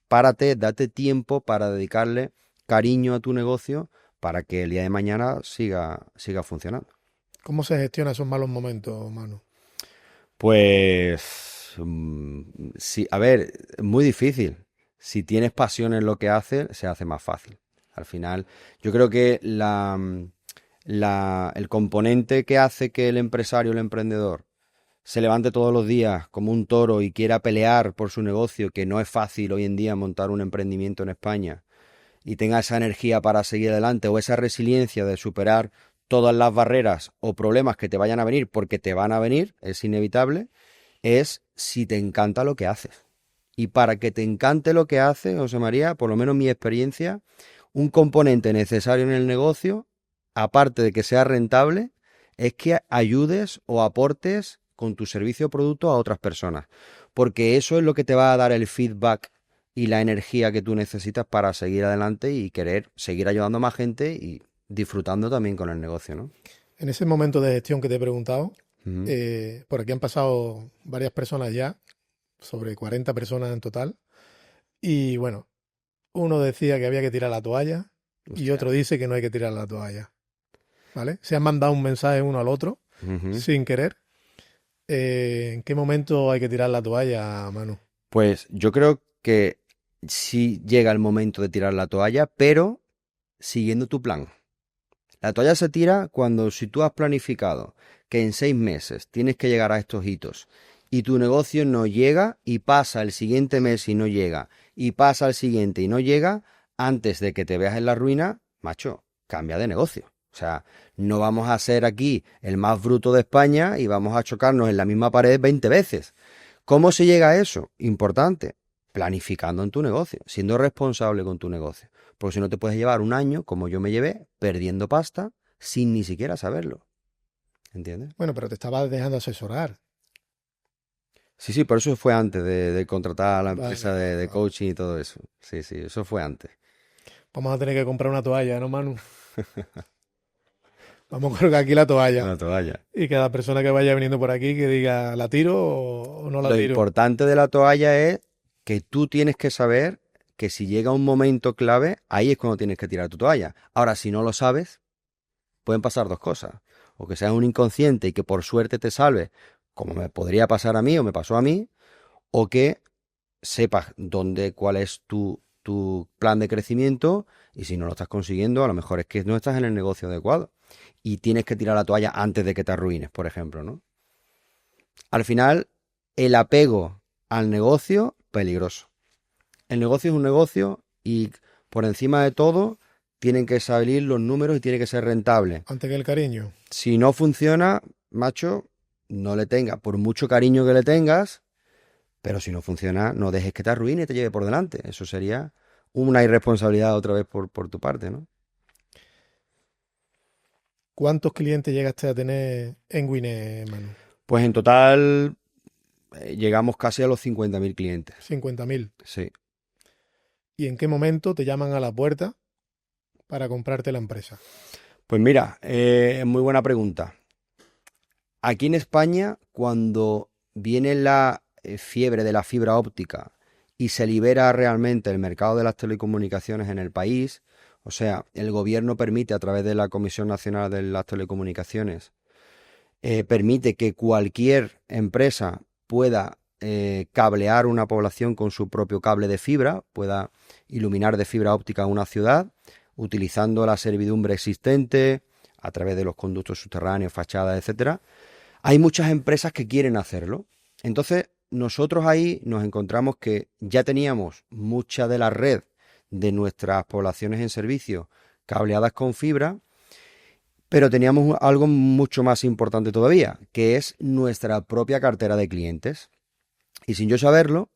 párate, date tiempo para dedicarle cariño a tu negocio para que el día de mañana siga funcionando. ¿Cómo se gestiona esos malos momentos, Manu? Pues sí, a ver, muy difícil. Si tienes pasión en lo que haces, se hace más fácil. Al final, yo creo que el componente que hace que el empresario, el emprendedor, se levante todos los días como un toro y quiera pelear por su negocio, que no es fácil hoy en día montar un emprendimiento en España, y tenga esa energía para seguir adelante o esa resiliencia de superar todas las barreras o problemas que te vayan a venir, porque te van a venir, es inevitable, es si te encanta lo que haces. Y para que te encante lo que haces, José María, por lo menos mi experiencia, un componente necesario en el negocio, aparte de que sea rentable, es que ayudes o aportes con tu servicio o producto a otras personas. Porque eso es lo que te va a dar el feedback y la energía que tú necesitas para seguir adelante y querer seguir ayudando a más gente y disfrutando también con el negocio, ¿no? En ese momento de gestión que te he preguntado, Ujú. por aquí han pasado varias personas ya, sobre 40 personas en total, y bueno, uno decía que había que tirar la toalla y Hostia. otro dice que no hay que tirar la toalla, ¿vale? Se han mandado un mensaje uno al otro Ujú. sin querer. ¿En qué momento hay que tirar la toalla, Manu? Pues yo creo que sí llega el momento de tirar la toalla, pero siguiendo tu plan. La toalla se tira cuando si tú has planificado que en 6 meses tienes que llegar a estos hitos y tu negocio no llega y pasa el siguiente mes y no llega y pasa el siguiente y no llega, antes de que te veas en la ruina, macho, cambia de negocio. O sea, no vamos a ser aquí el más bruto de España y vamos a chocarnos en la misma pared 20 veces. ¿Cómo se llega a eso? Importante, planificando en tu negocio, siendo responsable con tu negocio. Porque si no te puedes llevar un año, como yo me llevé, perdiendo pasta sin ni siquiera saberlo. ¿Entiendes? Bueno, pero te estabas dejando asesorar. Sí, sí, por eso fue antes de contratar a la Vale, empresa de, vale, de vale. coaching y todo eso. Sí, sí, eso fue antes. Vamos a tener que comprar una toalla, ¿no, Manu? Vamos a colgar aquí la toalla. Una toalla. Y cada persona que vaya viniendo por aquí que diga, ¿la tiro o no la Lo tiro? importante de la toalla es que tú tienes que saber que si llega un momento clave, ahí es cuando tienes que tirar tu toalla. Ahora, si no lo sabes, pueden pasar dos cosas. O que seas un inconsciente y que por suerte te salve, como me podría pasar a mí o me pasó a mí, o que sepas cuál es tu tu plan de crecimiento y si no lo estás consiguiendo, a lo mejor es que no estás en el negocio adecuado y tienes que tirar la toalla antes de que te arruines, por ejemplo, ¿no? Al final, el apego al negocio, peligroso. El negocio es un negocio y por encima de todo tienen que salir los números y tiene que ser rentable. Antes que el cariño. Si no funciona, macho, no le tengas, por mucho cariño que le tengas, pero si no funciona, no dejes que te arruine y te lleve por delante. Eso sería una irresponsabilidad otra vez por tu parte, ¿no? ¿Cuántos clientes llegaste a tener en Gwyneth, Manu? Pues en total llegamos casi a los 50.000 clientes. 50.000. Sí. ¿Y en qué momento te llaman a la puerta para comprarte la empresa? Pues mira, muy buena pregunta. Aquí en España, cuando viene la fiebre de la fibra óptica y se libera realmente el mercado de las telecomunicaciones en el país, o sea, el gobierno permite a través de la Comisión Nacional de las Telecomunicaciones, permite que cualquier empresa pueda cablear una población con su propio cable de fibra, pueda iluminar de fibra óptica una ciudad, utilizando la servidumbre existente a través de los conductos subterráneos, fachadas, etcétera. Hay muchas empresas que quieren hacerlo. Entonces, nosotros ahí nos encontramos que ya teníamos mucha de la red de nuestras poblaciones en servicio cableadas con fibra, pero teníamos algo mucho más importante todavía, que es nuestra propia cartera de clientes. Y sin yo saberlo,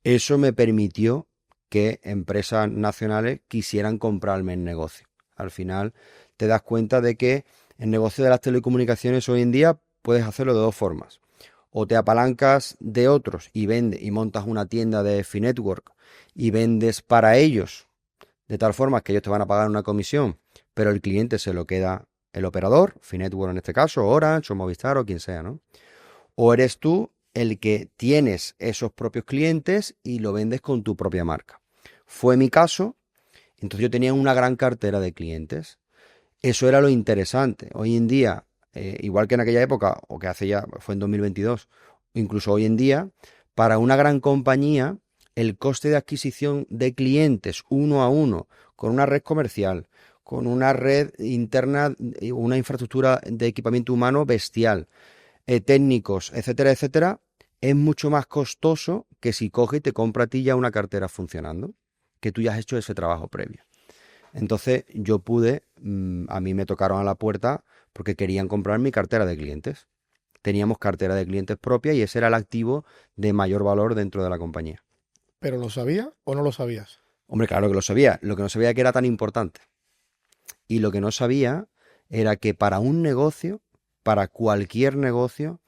eso me permitió que empresas nacionales quisieran comprarme el negocio. Al final te das cuenta de que el negocio de las telecomunicaciones hoy en día puedes hacerlo de dos formas. O te apalancas de otros y vendes y montas una tienda de Finetwork y vendes para ellos, de tal forma que ellos te van a pagar una comisión, pero el cliente se lo queda el operador, Finetwork en este caso, Orange o Movistar o quien sea, ¿no? O eres tú el que tienes esos propios clientes y lo vendes con tu propia marca. Fue mi caso, entonces yo tenía una gran cartera de clientes. Eso era lo interesante. Hoy en día, igual que en aquella época, o que hace ya, fue en 2022, incluso hoy en día, para una gran compañía, el coste de adquisición de clientes uno a uno, con una red comercial, con una red interna, una infraestructura de equipamiento humano bestial, técnicos, etcétera, etcétera, es mucho más costoso que si coge y te compra a ti ya una cartera funcionando, que tú ya has hecho ese trabajo previo. Entonces yo pude, a mí me tocaron a la puerta porque querían comprar mi cartera de clientes. Teníamos cartera de clientes propia y ese era el activo de mayor valor dentro de la compañía. ¿Pero lo sabías o no lo sabías? Hombre, claro que lo sabía. Lo que no sabía que era tan importante. Y lo que no sabía era que para un negocio, para cualquier negocio,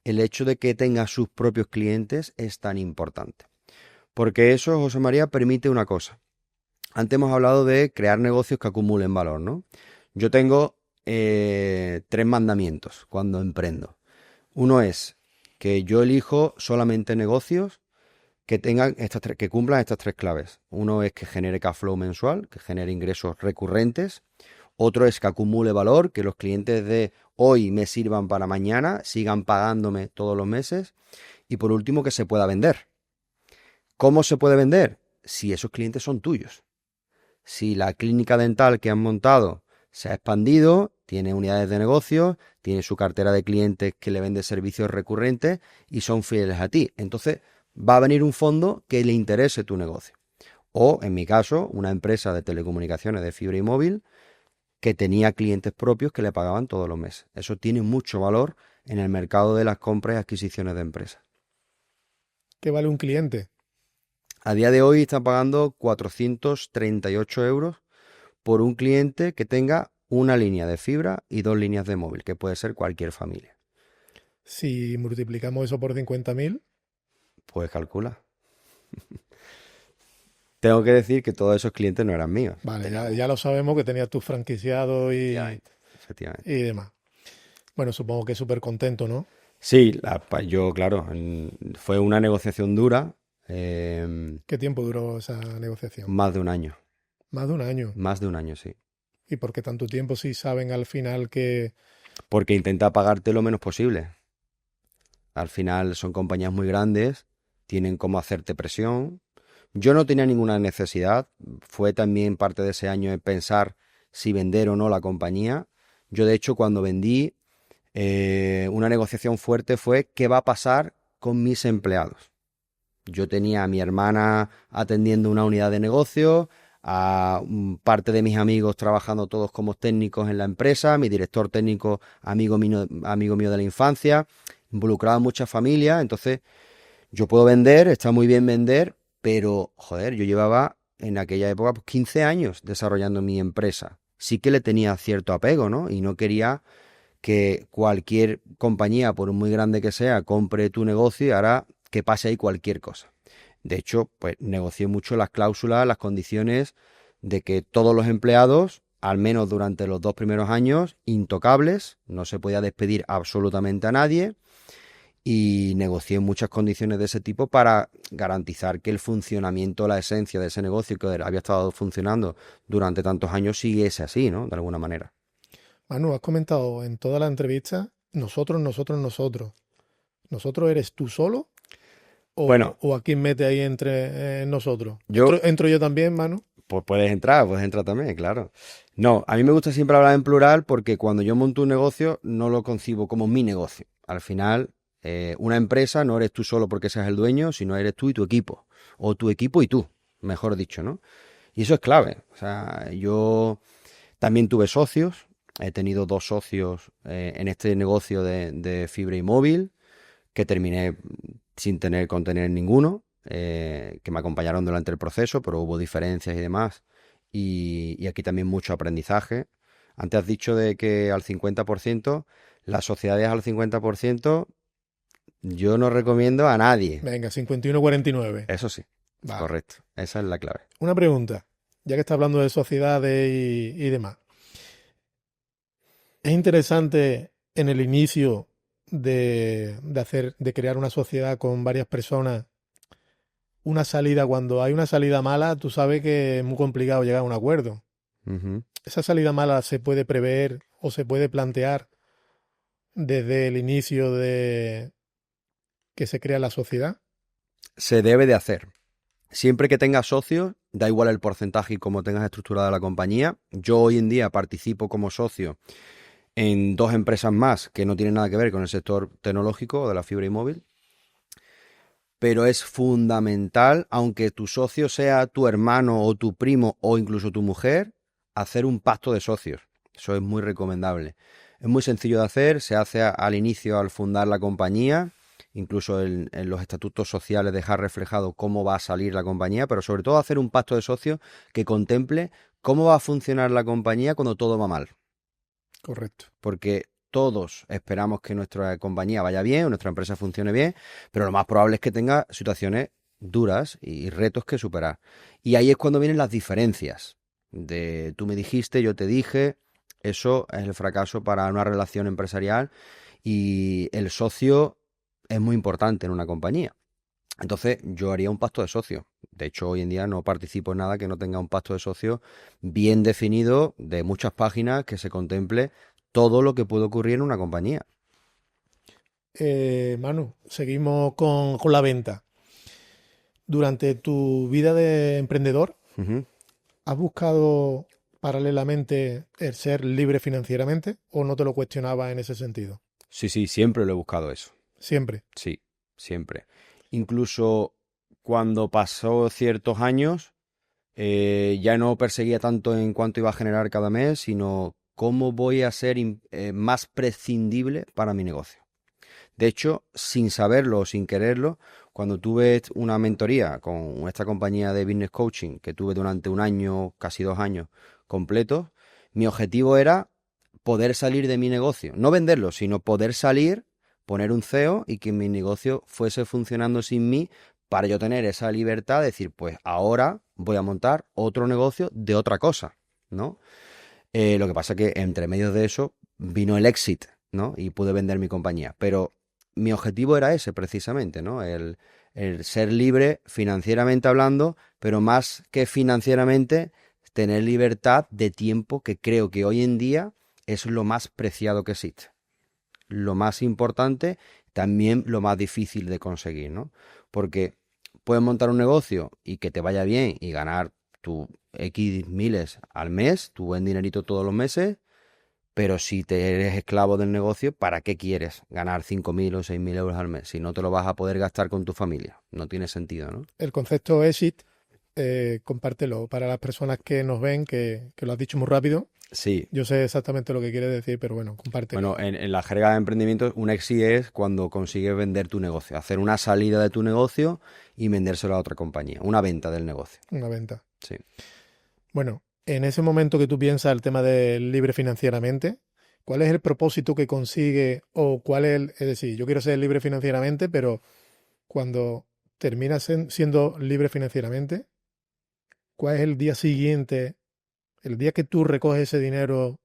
el hecho de que tenga sus propios clientes es tan importante. Porque eso, José María, permite una cosa. Antes hemos hablado de crear negocios que acumulen valor, ¿no? Yo tengo 3 mandamientos cuando emprendo. Uno es que yo elijo solamente negocios que tengan que cumplan estas 3 claves. Uno es que genere cash flow mensual, que genere ingresos recurrentes. Otro es que acumule valor, que los clientes de hoy me sirvan para mañana, sigan pagándome todos los meses. Y por último, que se pueda vender. ¿Cómo se puede vender? Si esos clientes son tuyos. Si la clínica dental que han montado se ha expandido, tiene unidades de negocio, tiene su cartera de clientes que le vende servicios recurrentes y son fieles a ti. Entonces va a venir un fondo que le interese tu negocio. O, en mi caso, una empresa de telecomunicaciones de fibra y móvil que tenía clientes propios que le pagaban todos los meses. Eso tiene mucho valor en el mercado de las compras y adquisiciones de empresas. ¿Qué vale un cliente? A día de hoy están pagando 438 euros por un cliente que tenga una línea de fibra y 2 líneas de móvil, que puede ser cualquier familia. Si multiplicamos eso por 50.000, Pues calcula. Tengo que decir que todos esos clientes no eran míos. vale, ya lo sabemos que tenías tus franquiciados Efectivamente. y demás. Bueno, supongo que súper contento, ¿no? Sí, yo, claro, fue una negociación dura, ¿Qué tiempo duró esa negociación? más de un año. Más de un año. Más de un año, sí. ¿Y por qué tanto tiempo si saben al final que... Porque intenta pagarte lo menos posible. Al final son compañías muy grandes, tienen cómo hacerte presión, Yo no tenía ninguna necesidad, fue también parte de ese año en pensar si vender o no la compañía. Yo, de hecho, cuando vendí, una negociación fuerte fue qué va a pasar con mis empleados. Yo tenía a mi hermana atendiendo una unidad de negocio, a parte de mis amigos trabajando todos como técnicos en la empresa, mi director técnico, amigo mío de la infancia, involucrado en muchas familias. Entonces, yo puedo vender, está muy bien vender, pero, joder, yo llevaba en aquella época pues, 15 años desarrollando mi empresa. Sí que le tenía cierto apego, ¿no? Y no quería que cualquier compañía, por muy grande que sea, compre tu negocio y hará que pase ahí cualquier cosa. De hecho, pues negocié mucho las cláusulas, las condiciones de que todos los empleados, al menos durante los 2 primeros años, intocables, no se podía despedir absolutamente a nadie, y negocié muchas condiciones de ese tipo para garantizar que el funcionamiento, la esencia de ese negocio que había estado funcionando durante tantos años siguiese así, ¿no? De alguna manera. Manu, has comentado en toda la entrevista, nosotros, nosotros, nosotros. ¿Nosotros eres tú solo? Bueno, ¿O a quién mete ahí entre nosotros? yo, ¿Entro yo también, Manu? pues puedes entrar también, claro. No, a mí me gusta siempre hablar en plural porque cuando yo monto un negocio no lo concibo como mi negocio. Al final, una empresa no eres tú solo porque seas el dueño, sino eres tú y tu equipo. O tu equipo y tú, mejor dicho, ¿no? Y eso es clave. O sea, yo también tuve socios, he tenido 2 socios en este negocio de fibra y móvil, que terminé sin tener ninguno, que me acompañaron durante el proceso, pero hubo diferencias y demás. Y aquí también mucho aprendizaje. Antes has dicho de que al 50%, las sociedades al 50%, yo no recomiendo a nadie. Venga, 51-49. Eso sí, Vale. correcto. Esa es la clave. Una pregunta, ya que está hablando de sociedades y demás. Es interesante en el inicio de crear una sociedad con varias personas, una salida, cuando hay una salida mala, tú sabes que es muy complicado llegar a un acuerdo. Ujú. ¿Esa salida mala se puede prever o se puede plantear desde el inicio de que se crea la sociedad? Se debe de hacer. Siempre que tengas socios, da igual el porcentaje y cómo tengas estructurada la compañía. Yo hoy en día participo como socio en 2 empresas más que no tienen nada que ver con el sector tecnológico o de la fibra y móvil, pero es fundamental, aunque tu socio sea tu hermano o tu primo o incluso tu mujer, hacer un pacto de socios. Eso es muy recomendable. Es muy sencillo de hacer, se hace al inicio al fundar la compañía, incluso en los estatutos sociales dejar reflejado cómo va a salir la compañía, pero sobre todo hacer un pacto de socios que contemple cómo va a funcionar la compañía cuando todo va mal. Correcto. Porque todos esperamos que nuestra compañía vaya bien, o nuestra empresa funcione bien, pero lo más probable es que tenga situaciones duras y retos que superar. Y ahí es cuando vienen las diferencias. De tú me dijiste, yo te dije, eso es el fracaso para una relación empresarial, y el socio es muy importante en una compañía. Entonces yo haría un pacto de socio. De hecho, hoy en día no participo en nada que no tenga un pacto de socio bien definido, de muchas páginas, que se contemple todo lo que puede ocurrir en una compañía. Manu, seguimos con la venta. Durante tu vida de emprendedor, Ujú. ¿has buscado paralelamente el ser libre financieramente o no te lo cuestionabas en ese sentido? Sí, sí, siempre lo he buscado eso. Siempre. Sí, siempre. Incluso cuando pasó ciertos años, ya no perseguía tanto en cuánto iba a generar cada mes, sino cómo voy a ser más prescindible para mi negocio. De hecho, sin saberlo o sin quererlo, cuando tuve una mentoría con esta compañía de business coaching que tuve durante un año, casi 2 años completos, mi objetivo era poder salir de mi negocio. No venderlo, sino poder salir, poner un CEO y que mi negocio fuese funcionando sin mí, para yo tener esa libertad de decir, pues ahora voy a montar otro negocio de otra cosa, ¿no? Lo que pasa que entre medio de eso vino el exit, ¿no? Y pude vender mi compañía. Pero mi objetivo era ese precisamente, ¿no? El ser libre financieramente hablando, pero más que financieramente, tener libertad de tiempo, que creo que hoy en día es lo más preciado que existe. Lo más importante, también lo más difícil de conseguir, ¿no? Porque puedes montar un negocio y que te vaya bien y ganar tu X miles al mes, tu buen dinerito todos los meses, pero si te eres esclavo del negocio, ¿para qué quieres ganar 5.000 o 6.000 euros al mes? Si no te lo vas a poder gastar con tu familia. No tiene sentido, ¿no? El concepto exit, compártelo para las personas que nos ven, que lo has dicho muy rápido. Sí. Yo sé exactamente lo que quieres decir, pero bueno, compártelo. Bueno, en la jerga de emprendimiento, un exit es cuando consigues vender tu negocio, hacer una salida de tu negocio y vendérselo a otra compañía, una venta del negocio. Una venta. Sí. Bueno, en ese momento que tú piensas el tema del libre financieramente, ¿cuál es el propósito que consigue o cuál es decir, yo quiero ser libre financieramente, pero cuando terminas siendo libre financieramente, ¿cuál es el día siguiente, el día que tú recoges ese dinero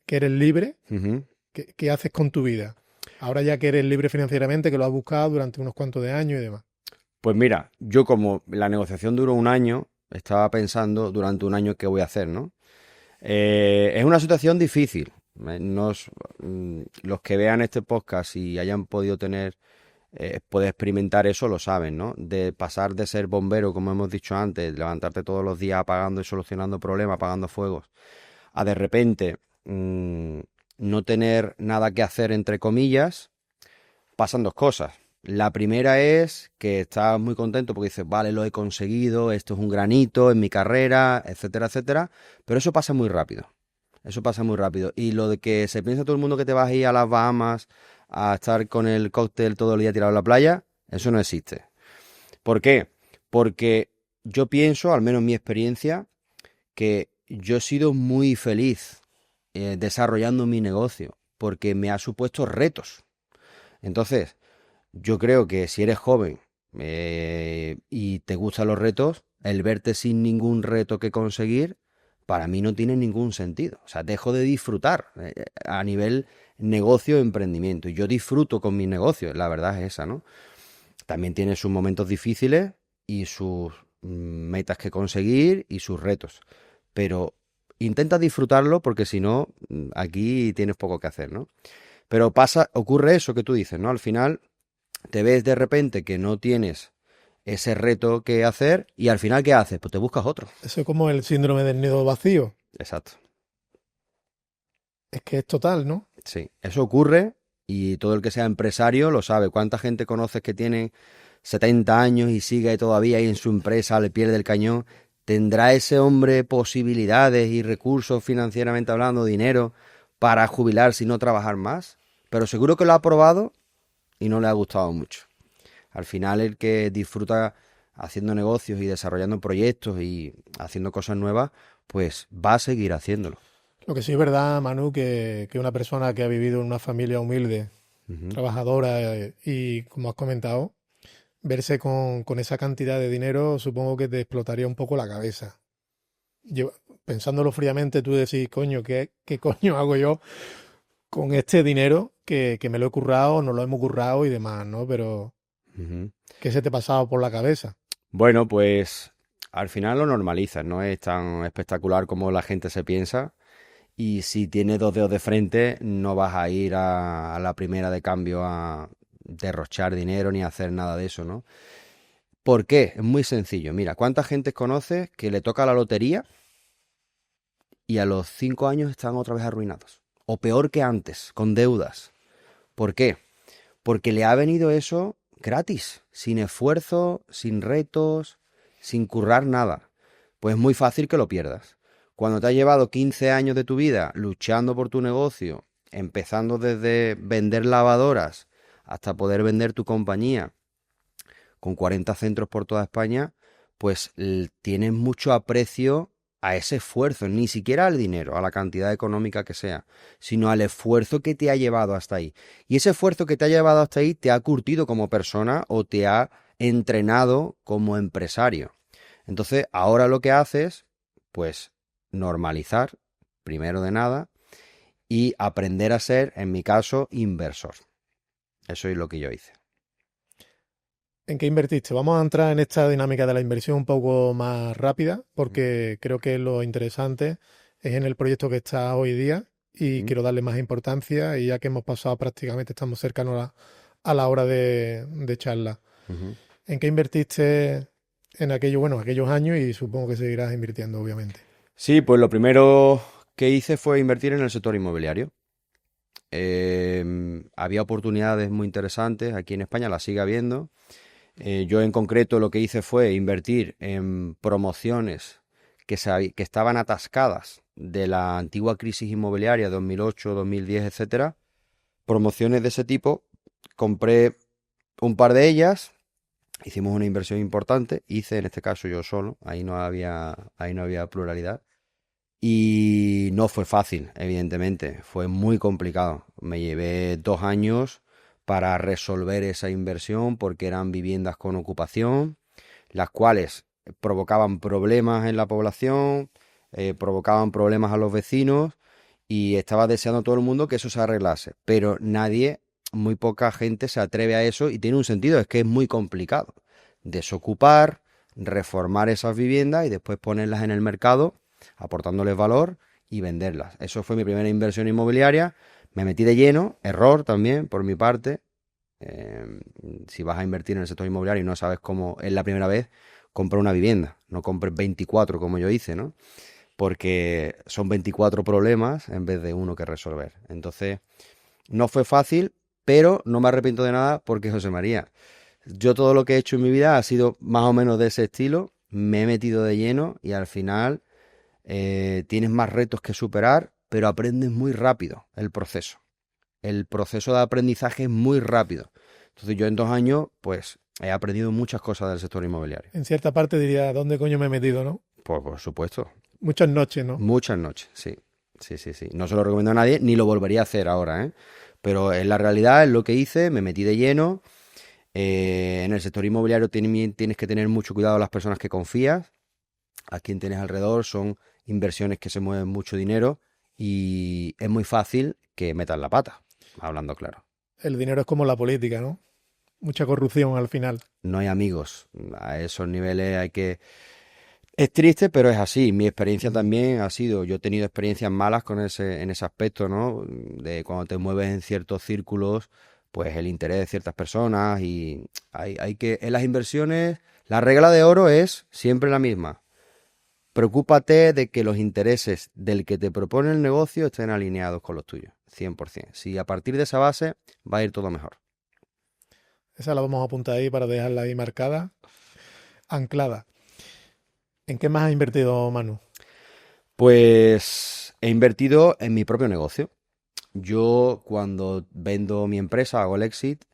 que eres libre? Ujú. ¿Qué haces con tu vida? Ahora ya que eres libre financieramente, que lo has buscado durante unos cuantos de años y demás. Pues mira, yo como la negociación duró un año, estaba pensando durante un año qué voy a hacer, ¿no? Es una situación difícil. Los que vean este podcast y hayan podido poder experimentar eso lo saben, ¿no? De pasar de ser bombero, como hemos dicho antes, levantarte todos los días apagando y solucionando problemas, apagando fuegos, a de repente no tener nada que hacer, entre comillas, pasan dos cosas. La primera es que estás muy contento porque dices, vale, lo he conseguido, esto es un granito en mi carrera, etcétera, etcétera, pero eso pasa muy rápido. Eso pasa muy rápido. Y lo de que se piensa todo el mundo que te vas a ir a las Bahamas a estar con el cóctel todo el día tirado en la playa, eso no existe. ¿Por qué? Porque yo pienso, al menos en mi experiencia, que yo he sido muy feliz desarrollando mi negocio porque me ha supuesto retos. Entonces, yo creo que si eres joven y te gustan los retos, el verte sin ningún reto que conseguir, para mí no tiene ningún sentido. O sea, dejo de disfrutar a nivel negocio e emprendimiento. Y yo disfruto con mis negocios, la verdad es esa, ¿no? También tiene sus momentos difíciles y sus metas que conseguir y sus retos. Pero intenta disfrutarlo porque si no, aquí tienes poco que hacer, ¿no? Pero ocurre eso que tú dices, ¿no? Al final te ves de repente que no tienes ese reto que hacer y al final ¿qué haces? Pues te buscas otro. Eso es como el síndrome del nido vacío. Exacto. Es que es total, ¿no? Sí, eso ocurre y todo el que sea empresario lo sabe. ¿Cuánta gente conoces que tiene 70 años y sigue todavía ahí en su empresa al pie del cañón? ¿Tendrá ese hombre posibilidades y recursos financieramente hablando, dinero, para jubilarse y no trabajar más? Pero seguro que lo ha probado y no le ha gustado mucho. Al final el que disfruta haciendo negocios y desarrollando proyectos y haciendo cosas nuevas, pues va a seguir haciéndolo. Lo que sí es verdad, Manu, que una persona que ha vivido en una familia humilde, Ujú. trabajadora y, como has comentado, verse con esa cantidad de dinero, supongo que te explotaría un poco la cabeza. Yo, pensándolo fríamente, tú decís, coño, ¿qué coño hago yo con este dinero que me lo he currado, no lo hemos currado y demás, ¿no? Pero, Ujú. ¿qué se te ha pasado por la cabeza? Bueno, pues al final lo normalizas, no es tan espectacular como la gente se piensa. Y si tienes dos dedos de frente, no vas a ir a la primera de cambio a derrochar dinero ni a hacer nada de eso, ¿no? ¿Por qué? Es muy sencillo. Mira, ¿cuánta gente conoces que le toca la lotería y a los 5 años están otra vez arruinados? O peor que antes, con deudas. ¿Por qué? Porque le ha venido eso gratis, sin esfuerzo, sin retos, sin currar nada. Pues es muy fácil que lo pierdas. Cuando te has llevado 15 años de tu vida luchando por tu negocio, empezando desde vender lavadoras hasta poder vender tu compañía con 40 centros por toda España, pues tienes mucho aprecio a ese esfuerzo, ni siquiera al dinero, a la cantidad económica que sea, sino al esfuerzo que te ha llevado hasta ahí. Y ese esfuerzo que te ha llevado hasta ahí te ha curtido como persona o te ha entrenado como empresario. Entonces, ahora lo que haces, pues normalizar, primero de nada, y aprender a ser, en mi caso, inversor. Eso es lo que yo hice. ¿En qué invertiste? Vamos a entrar en esta dinámica de la inversión un poco más rápida, porque creo que lo interesante es en el proyecto que está hoy día y ¿Mm? quiero darle más importancia y ya que hemos pasado prácticamente, estamos cercanos a la hora de charla. Ujú. ¿En qué invertiste en aquellos años y supongo que seguirás invirtiendo, obviamente? Sí, pues lo primero que hice fue invertir en el sector inmobiliario. Había oportunidades muy interesantes aquí en España, las sigue habiendo. Yo en concreto lo que hice fue invertir en promociones que estaban atascadas de la antigua crisis inmobiliaria 2008, 2010, etcétera. Promociones de ese tipo. Compré un par de ellas, hicimos una inversión importante, hice en este caso yo solo, ahí no había pluralidad. Y no fue fácil, evidentemente, fue muy complicado. Me llevé 2 años para resolver esa inversión porque eran viviendas con ocupación, las cuales provocaban problemas en la población, provocaban problemas a los vecinos y estaba deseando todo el mundo que eso se arreglase. Pero nadie, muy poca gente se atreve a eso y tiene un sentido, es que es muy complicado. Desocupar, reformar esas viviendas y después ponerlas en el mercado aportándoles valor y venderlas. Eso fue mi primera inversión inmobiliaria. Me metí de lleno, error también por mi parte. Si vas a invertir en el sector inmobiliario y no sabes cómo es la primera vez, compra una vivienda. No compres 24 como yo hice, ¿no? Porque son 24 problemas en vez de uno que resolver. Entonces, no fue fácil, pero no me arrepiento de nada porque, José María, yo todo lo que he hecho en mi vida ha sido más o menos de ese estilo. Me he metido de lleno y al final tienes más retos que superar, pero aprendes muy rápido el proceso. El proceso de aprendizaje es muy rápido. Entonces yo en 2 años, pues he aprendido muchas cosas del sector inmobiliario. En cierta parte diría, ¿dónde coño me he metido, no? Pues por supuesto, Muchas noches, ¿no? muchas noches, sí. Sí, sí, sí. No se lo recomiendo a nadie, ni lo volvería a hacer ahora, ¿eh? Pero en la realidad es lo que hice, me metí de lleno. En el sector inmobiliario tienes que tener mucho cuidado de las personas que confías. A quien tienes alrededor son inversiones que se mueven mucho dinero y es muy fácil que metas la pata, hablando claro. El dinero es como la política, ¿no? Mucha corrupción al final. No hay amigos. A esos niveles hay que... Es triste, pero es así. Mi experiencia también ha sido, yo he tenido experiencias malas en ese aspecto, ¿no? De cuando te mueves en ciertos círculos, pues el interés de ciertas personas y hay que, en las inversiones, la regla de oro es siempre la misma. Preocúpate de que los intereses del que te propone el negocio estén alineados con los tuyos, 100%. Si a partir de esa base va a ir todo mejor. Esa la vamos a apuntar ahí para dejarla ahí marcada, anclada. ¿En qué más has invertido, Manu? Pues he invertido en mi propio negocio. Yo cuando vendo mi empresa, hago el exit,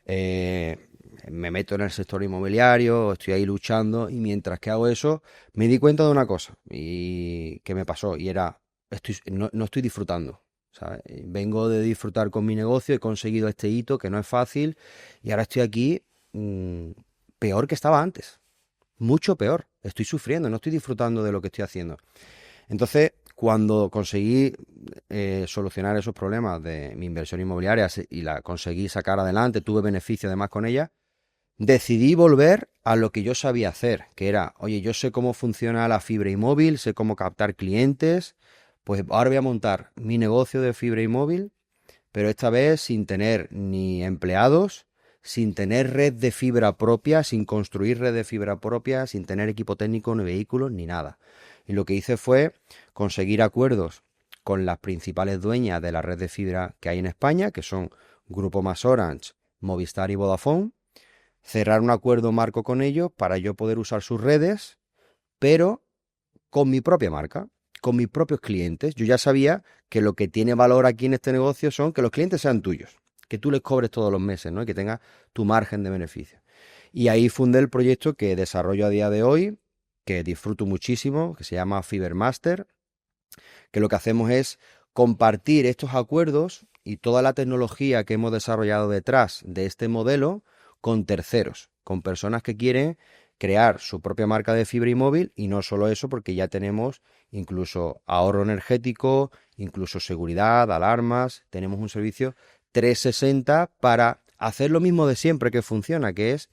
eh, me meto en el sector inmobiliario, estoy ahí luchando y mientras que hago eso me di cuenta de una cosa y que me pasó y era, no estoy disfrutando, ¿sabes? Vengo de disfrutar con mi negocio, he conseguido este hito que no es fácil y ahora estoy aquí peor que estaba antes, mucho peor, estoy sufriendo, no estoy disfrutando de lo que estoy haciendo. Entonces, cuando conseguí solucionar esos problemas de mi inversión inmobiliaria y la conseguí sacar adelante, tuve beneficio además con ella, decidí volver a lo que yo sabía hacer, que era, oye, yo sé cómo funciona la fibra y móvil, sé cómo captar clientes, pues ahora voy a montar mi negocio de fibra y móvil, pero esta vez sin tener ni empleados, sin tener red de fibra propia, sin construir red de fibra propia, sin tener equipo técnico, ni vehículos, ni nada. Y lo que hice fue conseguir acuerdos con las principales dueñas de la red de fibra que hay en España, que son Grupo Más Orange, Movistar y Vodafone, cerrar un acuerdo marco con ellos para yo poder usar sus redes, pero con mi propia marca, con mis propios clientes. Yo ya sabía que lo que tiene valor aquí en este negocio son que los clientes sean tuyos, que tú les cobres todos los meses, ¿no? Y que tengas tu margen de beneficio. Y ahí fundé el proyecto que desarrollo a día de hoy, que disfruto muchísimo, que se llama Fibermaster, que lo que hacemos es compartir estos acuerdos y toda la tecnología que hemos desarrollado detrás de este modelo con terceros, con personas que quieren crear su propia marca de fibra y móvil y no solo eso, porque ya tenemos incluso ahorro energético, incluso seguridad, alarmas, tenemos un servicio 360 para hacer lo mismo de siempre que funciona, que es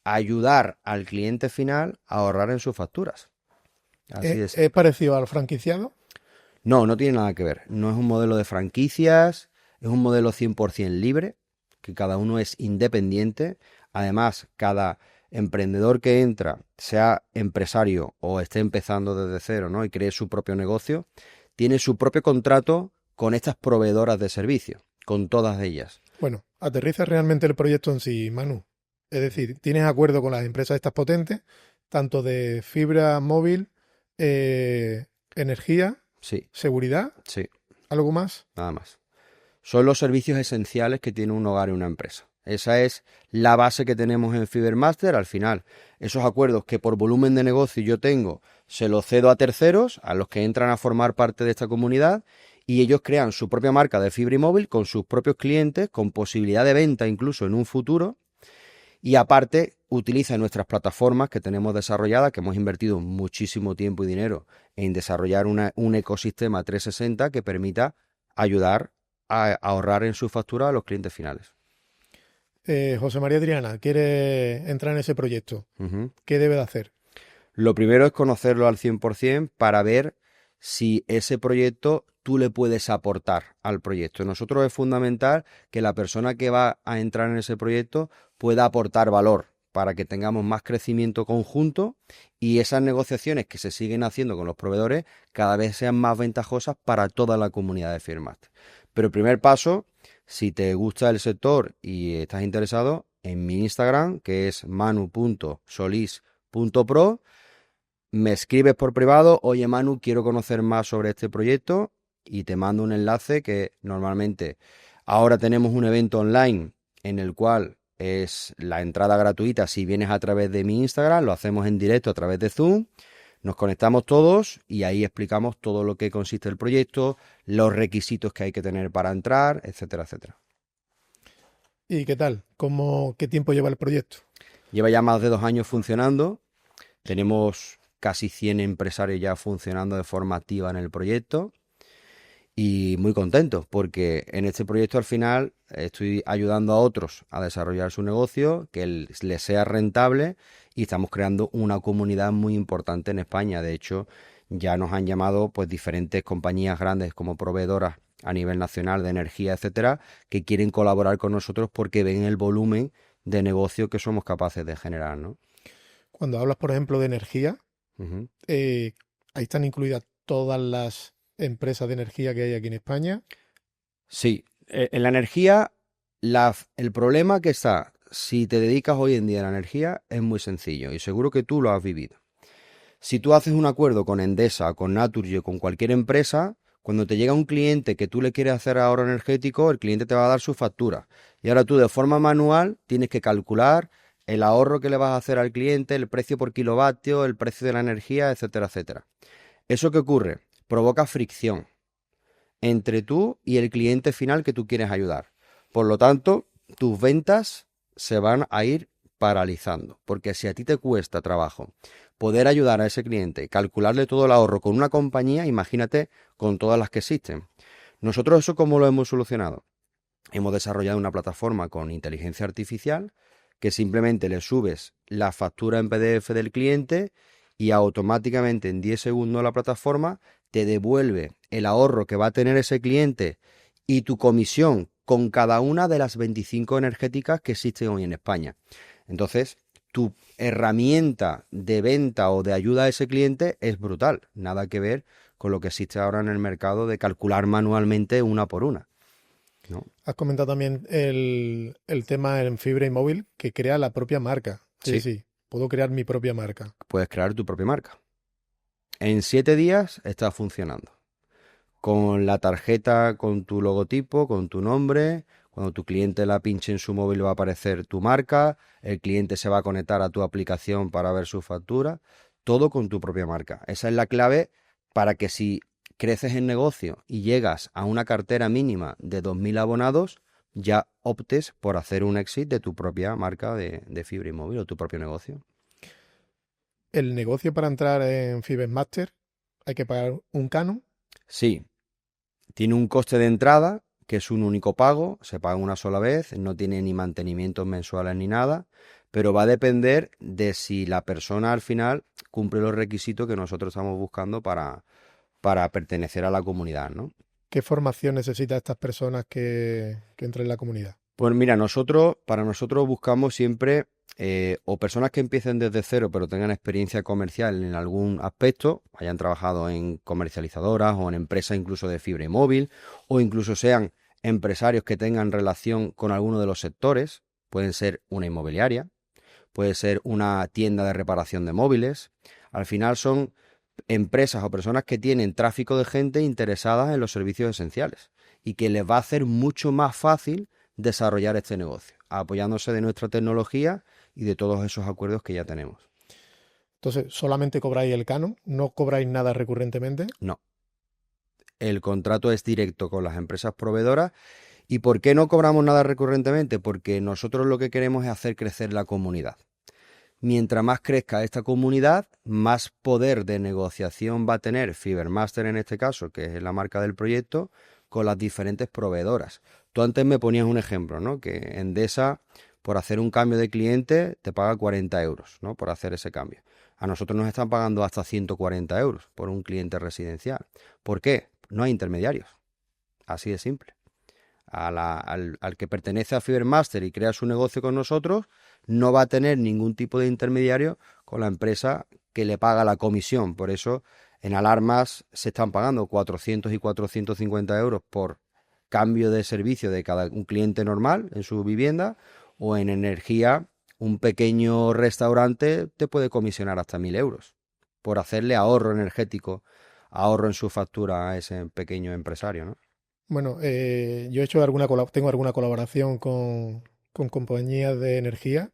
ayudar al cliente final a ahorrar en sus facturas. Así de ¿Es simple. parecido al franquiciado? No, no tiene nada que ver. No es un modelo de franquicias, es un modelo 100% libre, que cada uno es independiente. Además, cada emprendedor que entra, sea empresario o esté empezando desde cero, ¿no? Y cree su propio negocio, tiene su propio contrato con estas proveedoras de servicios, con todas ellas. Bueno, aterriza realmente el proyecto en sí, Manu. Es decir, tienes acuerdo con las empresas estas potentes, tanto de fibra móvil, energía, Sí, seguridad, sí, algo más. nada más. Son los servicios esenciales que tiene un hogar y una empresa. Esa es la base que tenemos en Fibermaster. Al final, esos acuerdos que por volumen de negocio yo tengo, se los cedo a terceros, a los que entran a formar parte de esta comunidad, y ellos crean su propia marca de fibra y móvil con sus propios clientes, con posibilidad de venta incluso en un futuro, y aparte utilizan nuestras plataformas que tenemos desarrolladas, que hemos invertido muchísimo tiempo y dinero en desarrollar un ecosistema 360 que permita ayudar a ahorrar en su factura a los clientes finales. José María Triana quiere entrar en ese proyecto. Ujú. ¿Qué debe de hacer? Lo primero es conocerlo al 100% para ver si ese proyecto tú le puedes aportar al proyecto. Nosotros es fundamental que la persona que va a entrar en ese proyecto pueda aportar valor para que tengamos más crecimiento conjunto y esas negociaciones que se siguen haciendo con los proveedores cada vez sean más ventajosas para toda la comunidad de Fibermaster. Pero el primer paso, si te gusta el sector y estás interesado, en mi Instagram, que es manu.solis.pro, me escribes por privado, oye Manu, quiero conocer más sobre este proyecto y te mando un enlace que normalmente ahora tenemos un evento online en el cual es la entrada gratuita si vienes a través de mi Instagram, lo hacemos en directo a través de Zoom, nos conectamos todos y ahí explicamos todo lo que consiste el proyecto, los requisitos que hay que tener para entrar, etcétera, etcétera. ¿Y qué tal? ¿Qué tiempo lleva el proyecto? Lleva ya más de 2 años funcionando, tenemos casi 100 empresarios ya funcionando de forma activa en el proyecto y muy contentos porque en este proyecto al final estoy ayudando a otros a desarrollar su negocio, que les sea rentable y estamos creando una comunidad muy importante en España. De hecho, ya nos han llamado pues diferentes compañías grandes como proveedoras a nivel nacional de energía, etcétera, que quieren colaborar con nosotros porque ven el volumen de negocio que somos capaces de generar, ¿no? Cuando hablas, por ejemplo, de energía, Ujú. ahí están incluidas todas las empresas de energía que hay aquí en España. Sí, en la energía, el problema que está, si te dedicas hoy en día a la energía, es muy sencillo y seguro que tú lo has vivido. Si tú haces un acuerdo con Endesa, con Naturgy o con cualquier empresa, cuando te llega un cliente que tú le quieres hacer ahorro energético, el cliente te va a dar su factura. Y ahora tú de forma manual tienes que calcular el ahorro que le vas a hacer al cliente, el precio por kilovatio, el precio de la energía, etcétera, etcétera. ¿Eso qué ocurre? Provoca fricción entre tú y el cliente final que tú quieres ayudar. Por lo tanto, tus ventas se van a ir paralizando, porque si a ti te cuesta trabajo poder ayudar a ese cliente, calcularle todo el ahorro con una compañía, imagínate con todas las que existen. Nosotros eso, ¿cómo lo hemos solucionado? Hemos desarrollado una plataforma con inteligencia artificial que simplemente le subes la factura en PDF del cliente y automáticamente en 10 segundos la plataforma te devuelve el ahorro que va a tener ese cliente y tu comisión con cada una de las 25 energéticas que existen hoy en España. Entonces, tu herramienta de venta o de ayuda a ese cliente es brutal. Nada que ver con lo que existe ahora en el mercado de calcular manualmente una por una, ¿no? Has comentado también el tema en fibra y móvil que crea la propia marca. Sí, Sí, sí, puedo crear mi propia marca. puedes crear tu propia marca. En 7 días está funcionando. Con la tarjeta, con tu logotipo, con tu nombre. Cuando tu cliente la pinche en su móvil va a aparecer tu marca. El cliente se va a conectar a tu aplicación para ver su factura. Todo con tu propia marca. Esa es la clave para que si creces en negocio y llegas a una cartera mínima de 2.000 abonados, ya optes por hacer un exit de tu propia marca de fibra y móvil o tu propio negocio. El negocio para entrar en Fibermaster hay que pagar un canon. Sí, tiene un coste de entrada, que es un único pago, se paga una sola vez, no tiene ni mantenimientos mensuales ni nada, pero va a depender de si la persona al final cumple los requisitos que nosotros estamos buscando para pertenecer a la comunidad, ¿no? ¿Qué formación necesitan estas personas que entran en la comunidad? Pues mira, para nosotros buscamos siempre o personas que empiecen desde cero pero tengan experiencia comercial en algún aspecto, hayan trabajado en comercializadoras o en empresas incluso de fibra y móvil, o incluso sean empresarios que tengan relación con alguno de los sectores, pueden ser una inmobiliaria, puede ser una tienda de reparación de móviles. Al final son empresas o personas que tienen tráfico de gente interesadas en los servicios esenciales y que les va a hacer mucho más fácil desarrollar este negocio, apoyándose de nuestra tecnología y de todos esos acuerdos que ya tenemos. Entonces, ¿solamente cobráis el canon? ¿No cobráis nada recurrentemente? No. El contrato es directo con las empresas proveedoras. ¿Y por qué no cobramos nada recurrentemente? Porque nosotros lo que queremos es hacer crecer la comunidad. Mientras más crezca esta comunidad, más poder de negociación va a tener Fibermaster en este caso, que es la marca del proyecto, con las diferentes proveedoras. Tú antes me ponías un ejemplo, ¿no? Que Endesa, por hacer un cambio de cliente, te paga 40 euros, ¿no? Por hacer ese cambio. A nosotros nos están pagando hasta 140 euros por un cliente residencial. ¿Por qué? No hay intermediarios. Así de simple. Al que pertenece a Fibermaster y crea su negocio con nosotros, no va a tener ningún tipo de intermediario con la empresa que le paga la comisión. Por eso en alarmas se están pagando 400 y 450 euros por cambio de servicio de cada un cliente normal en su vivienda, o en energía un pequeño restaurante te puede comisionar hasta 1.000 euros por hacerle ahorro energético, ahorro en su factura a ese pequeño empresario, ¿no? Bueno, yo he hecho tengo alguna colaboración con compañías de energía,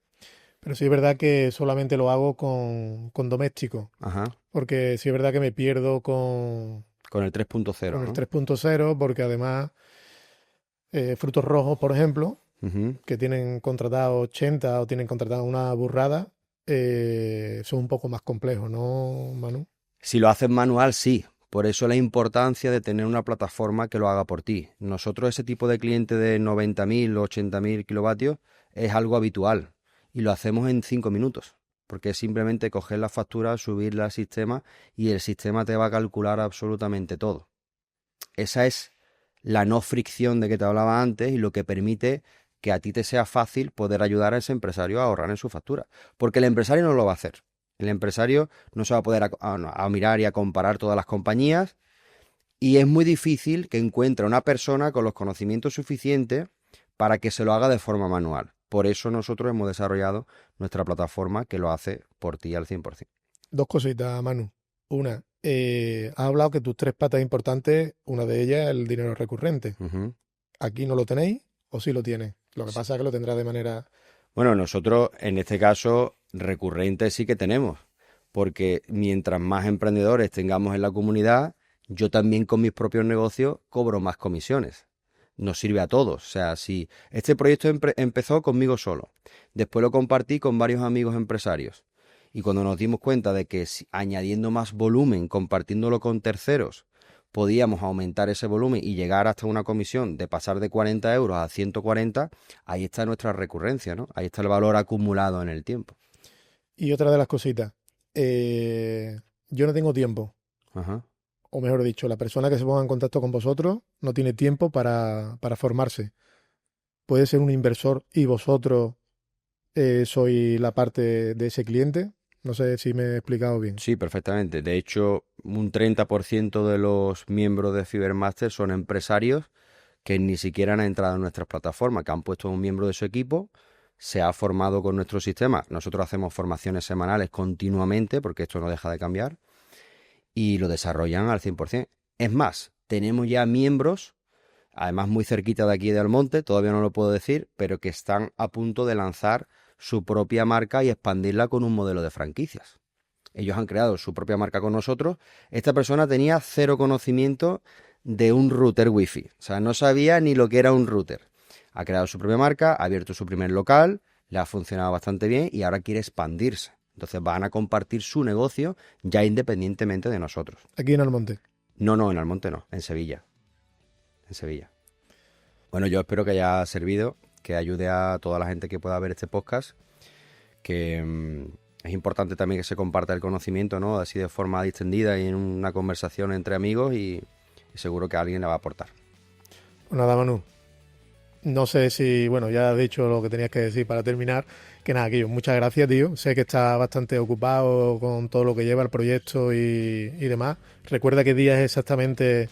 pero sí es verdad que solamente lo hago con domésticos, Ajá. porque sí es verdad que me pierdo con el 3.0, el ¿no? 3.0, porque además Frutos Rojos, por ejemplo, Uh-huh. que tienen contratado 80 o tienen contratado una burrada, son un poco más complejos, ¿no, Manu? Si lo haces manual, sí. Por eso la importancia de tener una plataforma que lo haga por ti. Nosotros ese tipo de cliente de 90.000 o 80.000 kilovatios es algo habitual y lo hacemos en 5 minutos, porque es simplemente coger la factura, subirla al sistema y el sistema te va a calcular absolutamente todo. Esa es la no fricción de que te hablaba antes y lo que permite que a ti te sea fácil poder ayudar a ese empresario a ahorrar en su factura, porque el empresario no lo va a hacer. El empresario no se va a poder a mirar y a comparar todas las compañías, y es muy difícil que encuentre una persona con los conocimientos suficientes para que se lo haga de forma manual. Por eso nosotros hemos desarrollado nuestra plataforma que lo hace por ti al 100%. Dos cositas, Manu. Una, has hablado que tus tres patas importantes, una de ellas es el dinero recurrente. Uh-huh. ¿Aquí no lo tenéis o sí lo tienes? Lo que pasa es que lo tendrás de manera... Bueno, nosotros en este caso recurrente sí que tenemos, porque mientras más emprendedores tengamos en la comunidad, yo también con mis propios negocios cobro más comisiones. Nos sirve a todos. O sea, si este proyecto empezó conmigo solo, después lo compartí con varios amigos empresarios, y cuando nos dimos cuenta de que añadiendo más volumen, compartiéndolo con terceros, podíamos aumentar ese volumen y llegar hasta una comisión de pasar de 40 euros a 140, ahí está nuestra recurrencia, ¿no? Ahí está el valor acumulado en el tiempo. Y otra de las cositas, yo no tengo tiempo, Ajá. o mejor dicho, la persona que se ponga en contacto con vosotros no tiene tiempo para formarse. Puede ser un inversor y vosotros sois la parte de ese cliente. No sé si me he explicado bien. Sí, perfectamente. De hecho, un 30% de los miembros de Fibermaster son empresarios que ni siquiera han entrado en nuestras plataformas, que han puesto a un miembro de su equipo, se ha formado con nuestro sistema. Nosotros hacemos formaciones semanales continuamente, porque esto no deja de cambiar, y lo desarrollan al 100%. Es más, tenemos ya miembros, además muy cerquita de aquí de Almonte, todavía no lo puedo decir, pero que están a punto de lanzar su propia marca y expandirla con un modelo de franquicias. Ellos han creado su propia marca con nosotros. Esta persona tenía cero conocimiento de un router wifi. O sea, no sabía ni lo que era un router. Ha creado su propia marca, ha abierto su primer local, le ha funcionado bastante bien y ahora quiere expandirse. Entonces van a compartir su negocio ya independientemente de nosotros. Aquí en Almonte. No, en Almonte no, en Sevilla. En Sevilla. Bueno, yo espero que haya servido, que ayude a toda la gente que pueda ver este podcast, que es importante también que se comparta el conocimiento, ¿no? Así de forma distendida y en una conversación entre amigos, y seguro que a alguien le va a aportar. Pues nada, Manu. No sé si, bueno, ya has dicho lo que tenías que decir para terminar. Que nada, Guillo, muchas gracias, tío. Sé que estás bastante ocupado con todo lo que lleva el proyecto y demás. Recuerda qué día es exactamente.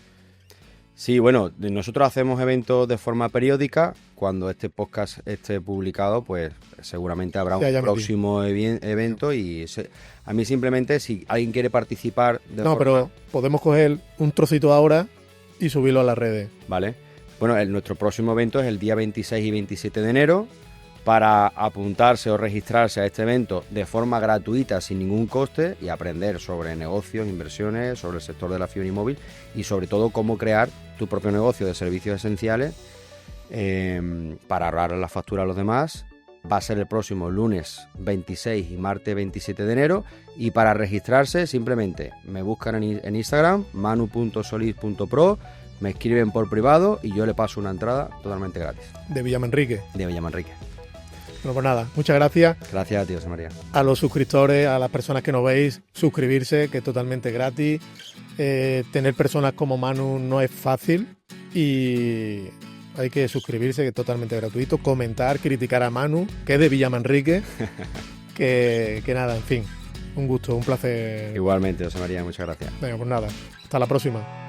Sí, bueno, nosotros hacemos eventos de forma periódica. Cuando este podcast esté publicado, pues seguramente habrá un próximo evento a mí simplemente, si alguien quiere participar pero podemos coger un trocito ahora y subirlo a las redes. Vale. Bueno, nuestro próximo evento es el día 26 y 27 de enero. Para apuntarse o registrarse a este evento de forma gratuita, sin ningún coste, y aprender sobre negocios, inversiones, sobre el sector de la fibra y móvil y sobre todo cómo crear tu propio negocio de servicios esenciales para ahorrar la factura a los demás. Va a ser el próximo lunes 26 y martes 27 de enero. Y para registrarse simplemente me buscan en Instagram, manu.solis.pro, me escriben por privado y yo le paso una entrada totalmente gratis. De Villamanrique. De Villamanrique. Bueno, pues nada, muchas gracias. Gracias a ti, José María. A los suscriptores, a las personas que nos veis, suscribirse, que es totalmente gratis. Tener personas como Manu no es fácil y hay que suscribirse, que es totalmente gratuito. Comentar, criticar a Manu, que es de Villamanrique. que nada, en fin, un gusto, un placer. Igualmente, José María, muchas gracias. Venga, pues nada, hasta la próxima.